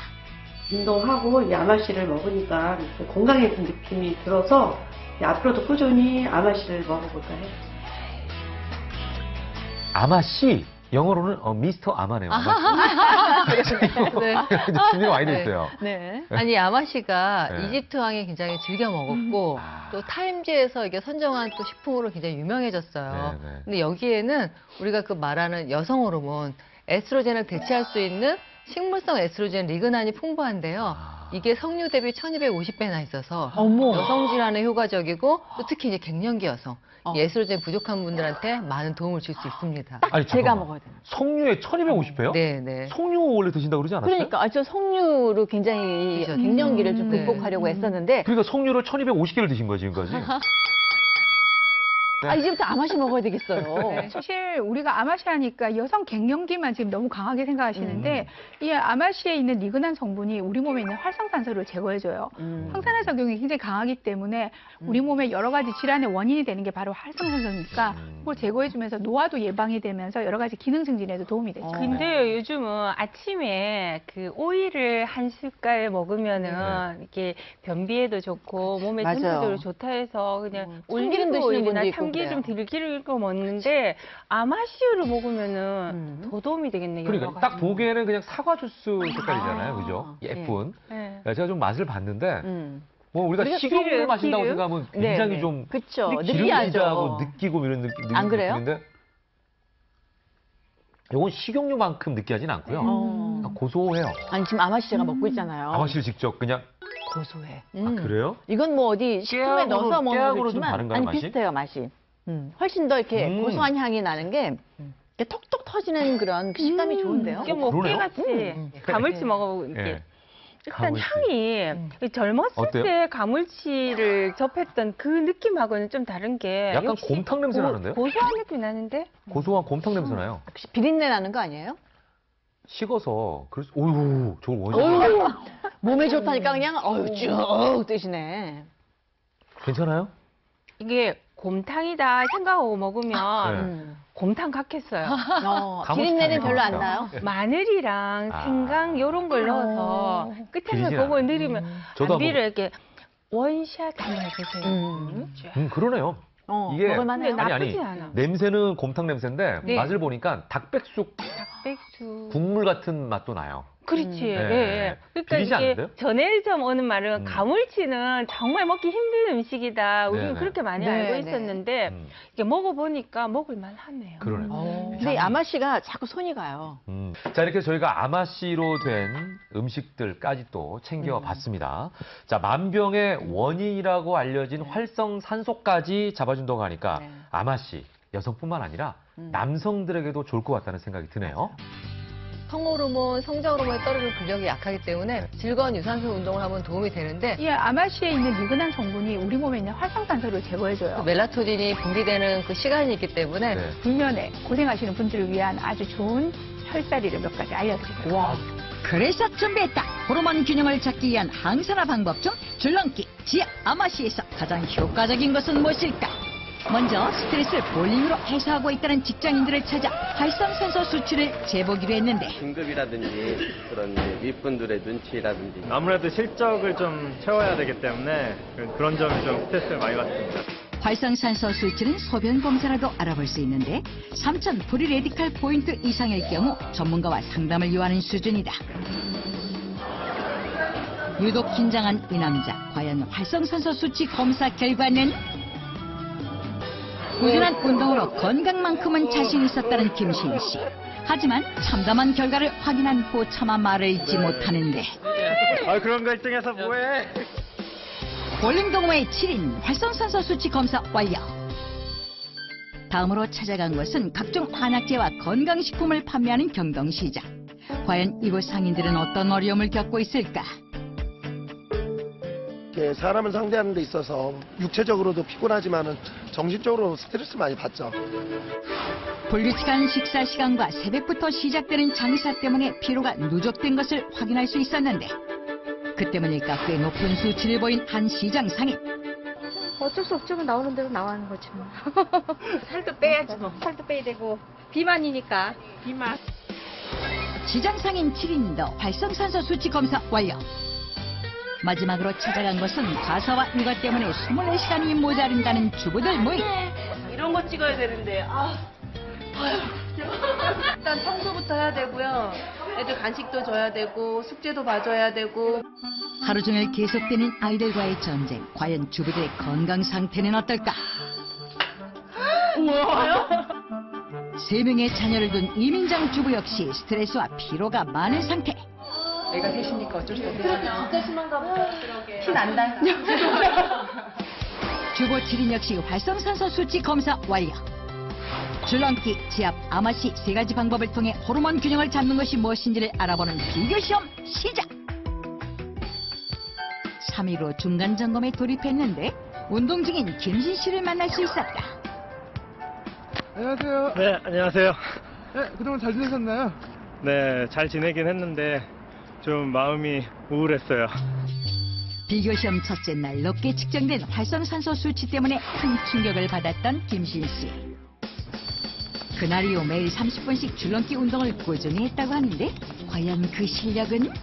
[SPEAKER 11] 운동하고 이 아마씨를 먹으니까 건강해진 느낌이 들어서 앞으로도 꾸준히 아마씨를 먹어볼까 해요.
[SPEAKER 15] 아마씨 영어로는 미스터 아마네요.
[SPEAKER 2] 네.
[SPEAKER 15] 준비가 많이 돼 있어요.
[SPEAKER 2] 네. 아니 아마씨가
[SPEAKER 15] 네.
[SPEAKER 2] 이집트 왕이 굉장히 즐겨 먹었고 또 타임지에서 이게 선정한 또 식품으로 굉장히 유명해졌어요.
[SPEAKER 15] 네, 네.
[SPEAKER 2] 근데 여기에는 우리가 그 말하는 여성 호르몬 에스트로겐을 대체할 수 있는 식물성 에스트로겐 리그난이 풍부한데요. 이게 석류 대비 1250배나 있어서 여성 질환에 효과적이고 또 특히 이제 갱년기 여성 이 에스트로겐 부족한 분들한테 많은 도움을 줄 수 있습니다.
[SPEAKER 15] 아니, 제가 먹어야 돼요. 석류에 1250배요?
[SPEAKER 2] 네, 네.
[SPEAKER 15] 석류 원래 드신다고 그러지 않았어요?
[SPEAKER 7] 그러니까 저 석류로 굉장히 갱년기를 좀 극복하려고 했었는데
[SPEAKER 15] 그러니까 석류를 1250개를 드신 거예요, 지금까지?
[SPEAKER 2] 아, 이제부터 아마시 먹어야 되겠어요.
[SPEAKER 8] 네, 사실 우리가 아마시 하니까 여성 갱년기만 지금 너무 강하게 생각하시는데 이 아마시에 있는 리그난 성분이 우리 몸에 있는 활성산소를 제거해줘요. 항산화 작용이 굉장히 강하기 때문에 우리 몸에 여러 가지 질환의 원인이 되는 게 바로 활성산소니까 그걸 제거해주면서 노화도 예방이 되면서 여러 가지 기능 증진에도 도움이 되죠.
[SPEAKER 9] 근데 요즘은 아침에 그 오이를 한 숟갈 먹으면은 이렇게 변비에도 좋고 몸에
[SPEAKER 2] 맞아요.
[SPEAKER 9] 전체적으로 좋다 해서 그냥
[SPEAKER 2] 참기름
[SPEAKER 9] 올리브
[SPEAKER 2] 드시는 분도
[SPEAKER 9] 오일이나
[SPEAKER 2] 있고
[SPEAKER 9] 참기름, 들기름 이거 먹는데 아마씨유를 먹으면은 더 도움이 되겠네요.
[SPEAKER 15] 그러니까 딱 보기에는 그냥 사과 주스 색깔이잖아요, 그죠? 예쁜.
[SPEAKER 9] 네.
[SPEAKER 15] 제가 좀 맛을 봤는데 뭐 우리가 식용유를 마신다고 생각하면 굉장히 좀
[SPEAKER 2] 그쵸.
[SPEAKER 15] 기름지하고 느끼고 이런 느낌인데
[SPEAKER 2] 안 그래요?
[SPEAKER 15] 이건 식용유만큼 느끼하진 않고요. 고소해요.
[SPEAKER 2] 아니 지금 아마시 제가 먹고 있잖아요.
[SPEAKER 15] 아마씨를 직접 그냥
[SPEAKER 2] 고소해.
[SPEAKER 15] 그래요?
[SPEAKER 2] 이건 뭐 어디 식품에 넣어서 먹는
[SPEAKER 15] 깨약으로 좀
[SPEAKER 2] 거지만
[SPEAKER 15] 다른가요,
[SPEAKER 2] 아니
[SPEAKER 15] 맛이?
[SPEAKER 2] 비슷해요 맛이. 훨씬 더 이렇게 고소한 향이 나는 게 이렇게 톡톡 터지는 그런 그 식감이 좋은데요.
[SPEAKER 9] 이게 뭐 깨같이 가물치 먹어보고 이렇게 일단 향이 젊었을
[SPEAKER 15] 어때요?
[SPEAKER 9] 때 가물치를 접했던 그 느낌하고는 좀 다른 게
[SPEAKER 15] 약간
[SPEAKER 9] 역시
[SPEAKER 15] 곰탕 냄새 나는데요?
[SPEAKER 9] 고소한 느낌이 나는데?
[SPEAKER 15] 고소한 곰탕 냄새 나요.
[SPEAKER 2] 혹시 비린내 나는 거 아니에요?
[SPEAKER 15] 식어서 그래서 오유 저걸 원래
[SPEAKER 2] 어휴, 몸에 좋다니까 그냥 어휴 쭉 뜨시네.
[SPEAKER 15] 괜찮아요?
[SPEAKER 9] 이게 곰탕이다 생각하고 먹으면 곰탕 같겠어요.
[SPEAKER 2] 비린내는 별로 안 나요?
[SPEAKER 9] 마늘이랑 생강 요런 걸 넣어서 끝에서 그거 넣으면 안비를 이렇게 원샷 한번 해보세요.
[SPEAKER 15] 그러네요. 이게
[SPEAKER 9] 먹을만해요.
[SPEAKER 15] 아니
[SPEAKER 9] 나쁘지 않아.
[SPEAKER 15] 냄새는 곰탕 냄새인데
[SPEAKER 9] 네.
[SPEAKER 15] 맛을 보니까 닭백숙 국물 같은 맛도 나요.
[SPEAKER 9] 그렇지.
[SPEAKER 15] 네.
[SPEAKER 9] 예. 그러니까
[SPEAKER 15] 비리지
[SPEAKER 9] 이게
[SPEAKER 15] 않는데요?
[SPEAKER 9] 전해점 오는 말은 가물치는 정말 먹기 힘든 음식이다. 우리는
[SPEAKER 15] 네네.
[SPEAKER 9] 그렇게 많이
[SPEAKER 2] 네,
[SPEAKER 9] 알고
[SPEAKER 2] 네.
[SPEAKER 9] 있었는데 이게 먹어보니까 먹을만 하네요.
[SPEAKER 15] 그러네.
[SPEAKER 2] 근데 아마씨가 자꾸 손이 가요.
[SPEAKER 15] 자, 이렇게 저희가 아마씨로 된 음식들까지 또 챙겨봤습니다. 자, 만병의 원인이라고 알려진 활성산소까지 잡아준다고 하니까 아마씨, 여성뿐만 아니라 남성들에게도 좋을 것 같다는 생각이 드네요.
[SPEAKER 2] 성호르몬, 성장호르몬이 떨어지는 근력이 약하기 때문에 즐거운 유산소 운동을 하면 도움이 되는데
[SPEAKER 8] 이 아마시에 있는 리그난 성분이 우리 몸에 있는 활성산소를 제거해줘요.
[SPEAKER 2] 멜라토닌이 분비되는 그 시간이 있기 때문에
[SPEAKER 8] 불면에 고생하시는 분들을 위한 아주 좋은 혈자리를 몇 가지 알려드릴게요. 와.
[SPEAKER 1] 그래서 준비했다. 호르몬 균형을 찾기 위한 항산화 방법 중 줄넘기, 지압, 아마시에서 가장 효과적인 것은 무엇일까? 먼저 스트레스를 볼링으로 해소하고 있다는 직장인들을 찾아 활성산소 수치를 재보기로 했는데
[SPEAKER 22] 등급이라든지 그런 이제 윗분들의 눈치라든지
[SPEAKER 23] 아무래도 실적을 좀 채워야 되기 때문에 그런 점이 좀 스트레스를 많이 받습니다.
[SPEAKER 1] 활성산소 수치는 소변 검사라도 알아볼 수 있는데 3,000 프리레디칼 포인트 이상일 경우 전문가와 상담을 요하는 수준이다. 유독 긴장한 이 남자, 과연 활성산소 수치 검사 결과는? 꾸준한 운동으로 건강만큼은 자신 있었다는 김신 씨. 하지만 참담한 결과를 확인한 후 차마 말을 잇지 못하는데.
[SPEAKER 23] 그런 거 1등해서 뭐해?
[SPEAKER 1] 볼링 동호회 7인 활성산소 수치 검사 완료. 다음으로 찾아간 것은 각종 한약재와 건강식품을 판매하는 경동시장. 과연 이곳 상인들은 어떤 어려움을 겪고 있을까?
[SPEAKER 24] 사람을 상대하는 데 있어서 육체적으로도 피곤하지만은 정신적으로 스트레스 많이 받죠.
[SPEAKER 1] 불규칙한 식사 시간과 새벽부터 시작되는 장사 때문에 피로가 누적된 것을 확인할 수 있었는데 그 때문일까 꽤 높은 수치를 보인 한 시장 상인.
[SPEAKER 25] 어쩔 수 없죠. 나오는 대로 나가는 거지 뭐. 살도 빼야지 뭐. 살도 빼야 되고 비만이니까. 비만.
[SPEAKER 1] 시장 상인 7인도 활성산소 수치 검사 완료. 마지막으로 찾아간 것은 가사와 육아 때문에 24시간이 모자른다는 주부들 모임.
[SPEAKER 26] 이런 거 찍어야 되는데 일단 청소부터 해야 되고요. 애들 간식도 줘야 되고 숙제도 봐줘야 되고.
[SPEAKER 1] 하루 종일 계속되는 아이들과의 전쟁. 과연 주부들의 건강 상태는 어떨까?
[SPEAKER 26] 우와요?
[SPEAKER 1] 3명의 자녀를 둔 이민정 주부 역시 스트레스와 피로가 많은 상태.
[SPEAKER 26] 애가 셋이니까 어쩔 수 없어. 진짜 심한가 보다. 티 난다.
[SPEAKER 1] 주부 7인 역시 활성산소 수치 검사 완료. 줄넘기, 지압, 아마시 3가지 방법을 통해 호르몬 균형을 잡는 것이 무엇인지를 알아보는 비교시험 시작! 3일 후 중간 점검에 돌입했는데 운동 중인 김신 씨를 만날 수 있었다.
[SPEAKER 23] 안녕하세요. 네, 안녕하세요.
[SPEAKER 24] 네, 그동안 잘 지내셨나요?
[SPEAKER 23] 네, 잘 지내긴 했는데 좀 마음이 우울했어요.
[SPEAKER 1] 비교시험 첫째 날 높게 측정된 활성산소 수치 때문에 큰 충격을 받았던 김신 씨. 그날 이후 매일 30분씩 줄넘기 운동을 꾸준히 했다고 하는데 과연 그 실력은?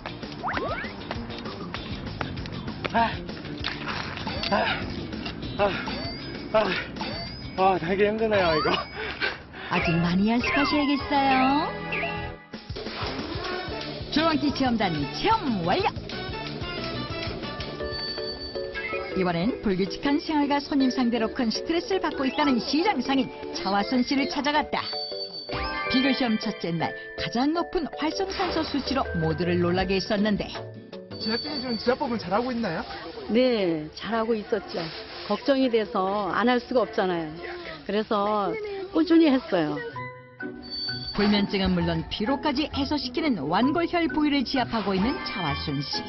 [SPEAKER 23] 되게 힘드네요, 이거.
[SPEAKER 1] 아직 많이 연습하셔야겠어요. 줄넘기 체험단 체험 완료! 이번엔 불규칙한 생활과 손님 상대로 큰 스트레스를 받고 있다는 시장 상인 차화순 씨를 찾아갔다. 비교시험 첫째 날 가장 높은 활성산소 수치로 모두를 놀라게 했었는데
[SPEAKER 24] 제작진이 지금 지압법을 잘하고 있나요?
[SPEAKER 3] 네, 잘하고 있었죠. 걱정이 돼서 안 할 수가 없잖아요. 그래서 꾸준히 했어요.
[SPEAKER 1] 불면증은 물론 피로까지 해소시키는 완골혈 부위를 지압하고 있는 차화순 씨.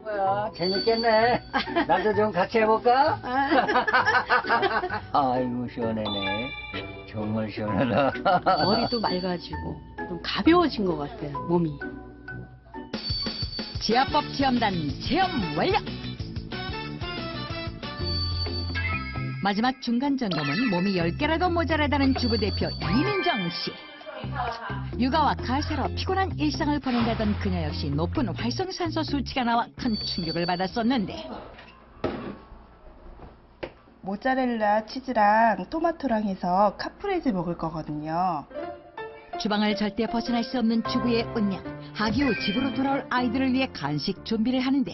[SPEAKER 6] 뭐야, 재밌겠네. 나도 좀 같이 해볼까? 아이고, 시원하네. 정말 시원하다.
[SPEAKER 3] 머리도 맑아지고 좀 가벼워진 것 같아요, 몸이.
[SPEAKER 1] 지압법 체험단 체험 완료! 마지막 중간 점검은 몸이 10개라도 모자라다는 주부 대표 이민정 씨. 육아와 가사로 피곤한 일상을 보낸다던 그녀 역시 높은 활성산소 수치가 나와 큰 충격을 받았었는데
[SPEAKER 10] 모짜렐라 치즈랑 토마토랑 해서 카프레제 먹을 거거든요.
[SPEAKER 1] 주방을 절대 벗어날 수 없는 주부의 운명. 하기 후 집으로 돌아올 아이들을 위해 간식 준비를 하는데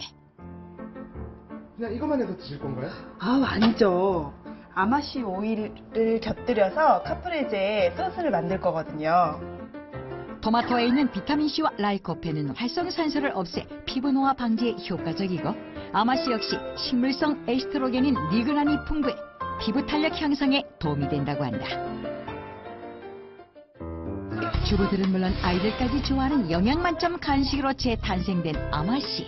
[SPEAKER 24] 그냥 이것만 해서 드실 건가요?
[SPEAKER 10] 아, 아니죠. 아마씨 오일을 곁들여서 카프레제 소스를 만들 거거든요.
[SPEAKER 1] 토마토에 있는 비타민C와 라이코펜은 활성산소를 없애 피부 노화 방지에 효과적이고 아마씨 역시 식물성 에스트로겐인 니그란이 풍부해 피부 탄력 향상에 도움이 된다고 한다. 주부들은 물론 아이들까지 좋아하는 영양만점 간식으로 재탄생된 아마씨.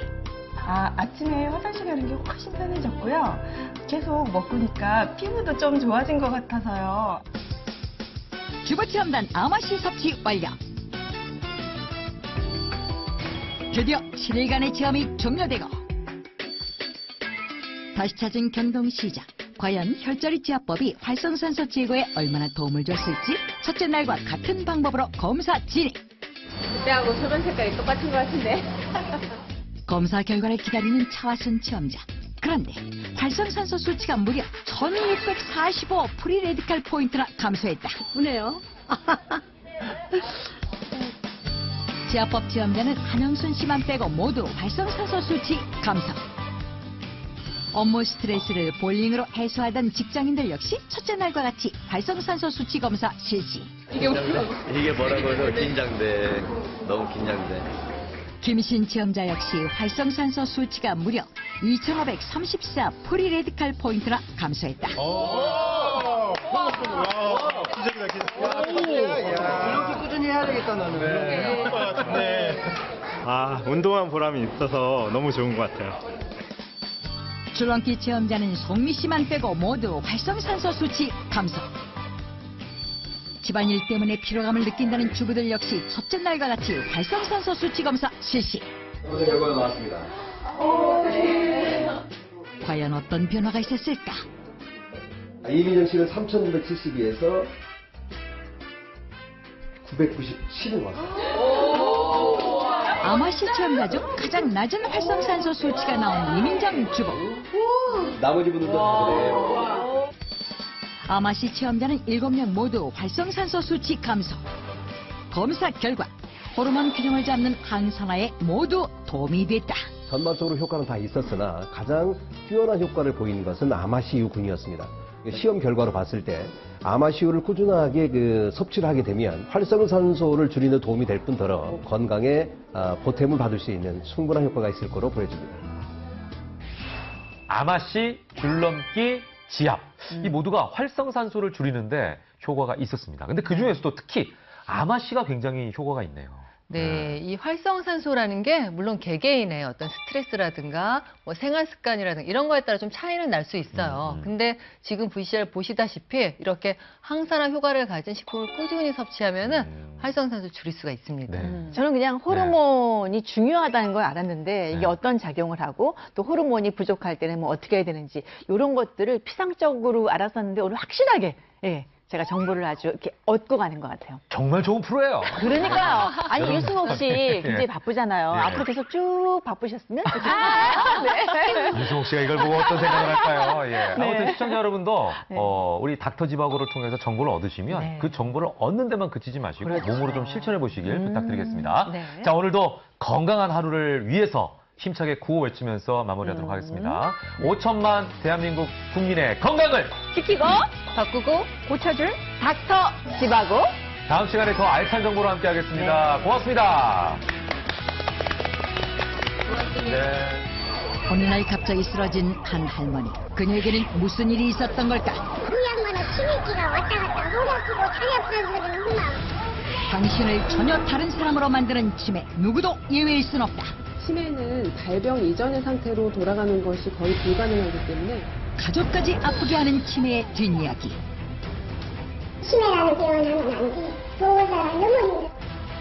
[SPEAKER 10] 아침에 화장실 가는 게 훨씬 편해졌고요. 계속 먹으니까 피부도 좀 좋아진 것 같아서요.
[SPEAKER 1] 주부 체험단 아마씨 섭취 완료. 드디어 7일간의 체험이 종료되고 다시 찾은 경동시장. 과연 혈자리 지압법이 활성산소 제거에 얼마나 도움을 줬을지 첫째 날과 같은 방법으로 검사 진행.
[SPEAKER 3] 그때하고 소변 색깔이 똑같은 것 같은데.
[SPEAKER 1] 검사 결과를 기다리는 차화순 체험자. 그런데 활성산소 수치가 무려 1645 프리 레디칼 포인트나 감소했다.
[SPEAKER 3] 예쁘네요.
[SPEAKER 1] 지압법 체험자는 한영순 씨만 빼고 모두 활성산소 수치 감소. 업무 스트레스를 볼링으로 해소하던 직장인들 역시 첫째 날과 같이 활성산소 수치 검사 실시.
[SPEAKER 22] 이게 뭐라고 해서 긴장돼. 너무 긴장돼.
[SPEAKER 1] 김신 체험자 역시 활성산소 수치가 무려 2534 프리 레디칼 포인트나 감소했다.
[SPEAKER 24] 이렇게 꾸준히 해야 되겠다, 너는.
[SPEAKER 23] 네. 운동한 보람이 있어서 너무 좋은 것 같아요.
[SPEAKER 1] 줄넘기 체험자는 송미 씨만 빼고 모두 활성산소 수치 감소. 집안일 때문에 피로감을 느낀다는 주부들 역시 첫째 날과 같이 활성산소 수치 검사 실시.
[SPEAKER 24] 오늘 결과가 나왔습니다.
[SPEAKER 1] 과연 어떤 변화가 있었을까?
[SPEAKER 24] 이민정 씨는 3,972에서 997을 왔어요.
[SPEAKER 1] 아마씨 체험자 중 가장 낮은 활성산소 수치가 나온 이민정 주부.
[SPEAKER 24] 나머지 분들도 다 그래요.
[SPEAKER 1] 아마씨 체험자는 7명 모두 활성산소 수치 감소. 검사 결과 호르몬 균형을 잡는 항산화에 모두 도움이 됐다.
[SPEAKER 12] 전반적으로 효과는 다 있었으나 가장 뛰어난 효과를 보이는 것은 아마시유군이었습니다. 시험 결과로 봤을 때 아마시유를 꾸준하게 섭취를 하게 되면 활성산소를 줄이는 데 도움이 될 뿐더러 건강에 보탬을 받을 수 있는 충분한 효과가 있을 거로 보여집니다.
[SPEAKER 15] 아마씨, 줄넘기, 지압. 이 모두가 활성산소를 줄이는데 효과가 있었습니다. 근데 그 중에서도 특히 아마씨가 굉장히 효과가 있네요.
[SPEAKER 2] 네, 이 활성산소라는 게 물론 개개인의 어떤 스트레스라든가 뭐 생활 습관이라든가 이런 거에 따라 좀 차이는 날 수 있어요. 근데 지금 VCR 보시다시피 이렇게 항산화 효과를 가진 식품을 꾸준히 섭취하면은 활성산소 줄일 수가 있습니다.
[SPEAKER 13] 저는 그냥 호르몬이 중요하다는 걸 알았는데 이게 어떤 작용을 하고 또 호르몬이 부족할 때는 뭐 어떻게 해야 되는지 이런 것들을 피상적으로 알았었는데 오늘 확실하게 제가 정보를 아주 이렇게 얻고 가는 것 같아요.
[SPEAKER 15] 정말 좋은 프로예요.
[SPEAKER 13] 그러니까요. 아니
[SPEAKER 15] 여러분.
[SPEAKER 13] 유승옥 씨 굉장히
[SPEAKER 15] 예.
[SPEAKER 13] 바쁘잖아요.
[SPEAKER 15] 예.
[SPEAKER 13] 앞으로 계속 쭉 바쁘셨으면 좋겠습니다. 네.
[SPEAKER 15] 유승옥 씨가 이걸 보고 어떤 생각을 할까요? 예. 아무튼
[SPEAKER 13] 네.
[SPEAKER 15] 시청자 여러분도 우리 닥터지바고를 통해서 정보를 얻으시면 그 정보를 얻는 데만 그치지 마시고 몸으로 좀 실천해 보시길 부탁드리겠습니다.
[SPEAKER 2] 네.
[SPEAKER 15] 자, 오늘도 건강한 하루를 위해서 힘차게 구호 외치면서 마무리하도록 하겠습니다. 5천만 대한민국 국민의 건강을
[SPEAKER 13] 지키고 바꾸고 고쳐줄 닥터 지바고.
[SPEAKER 15] 다음 시간에 더 알찬 정보로 함께 하겠습니다. 고맙습니다. 네.
[SPEAKER 1] 어느 날 갑자기 쓰러진 한 할머니. 그녀에게는 무슨 일이 있었던 걸까?
[SPEAKER 14] 그 양반은 치매기가 왔다 갔다 몰아쓰고 타협한 소리는 없나?
[SPEAKER 1] 당신을 전혀 다른 사람으로 만드는 치매. 누구도 예외일 순 없다.
[SPEAKER 16] 치매는 발병 이전의 상태로 돌아가는 것이 거의 불가능하기 때문에
[SPEAKER 1] 가족까지 아프게 하는 치매의 뒷이야기.
[SPEAKER 14] 치매라는 병은 하면 안 돼. 좋은 사람 너무 힘들어.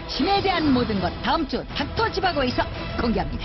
[SPEAKER 1] 치매에 대한 모든 것 다음 주 닥터지바고에서 공개합니다.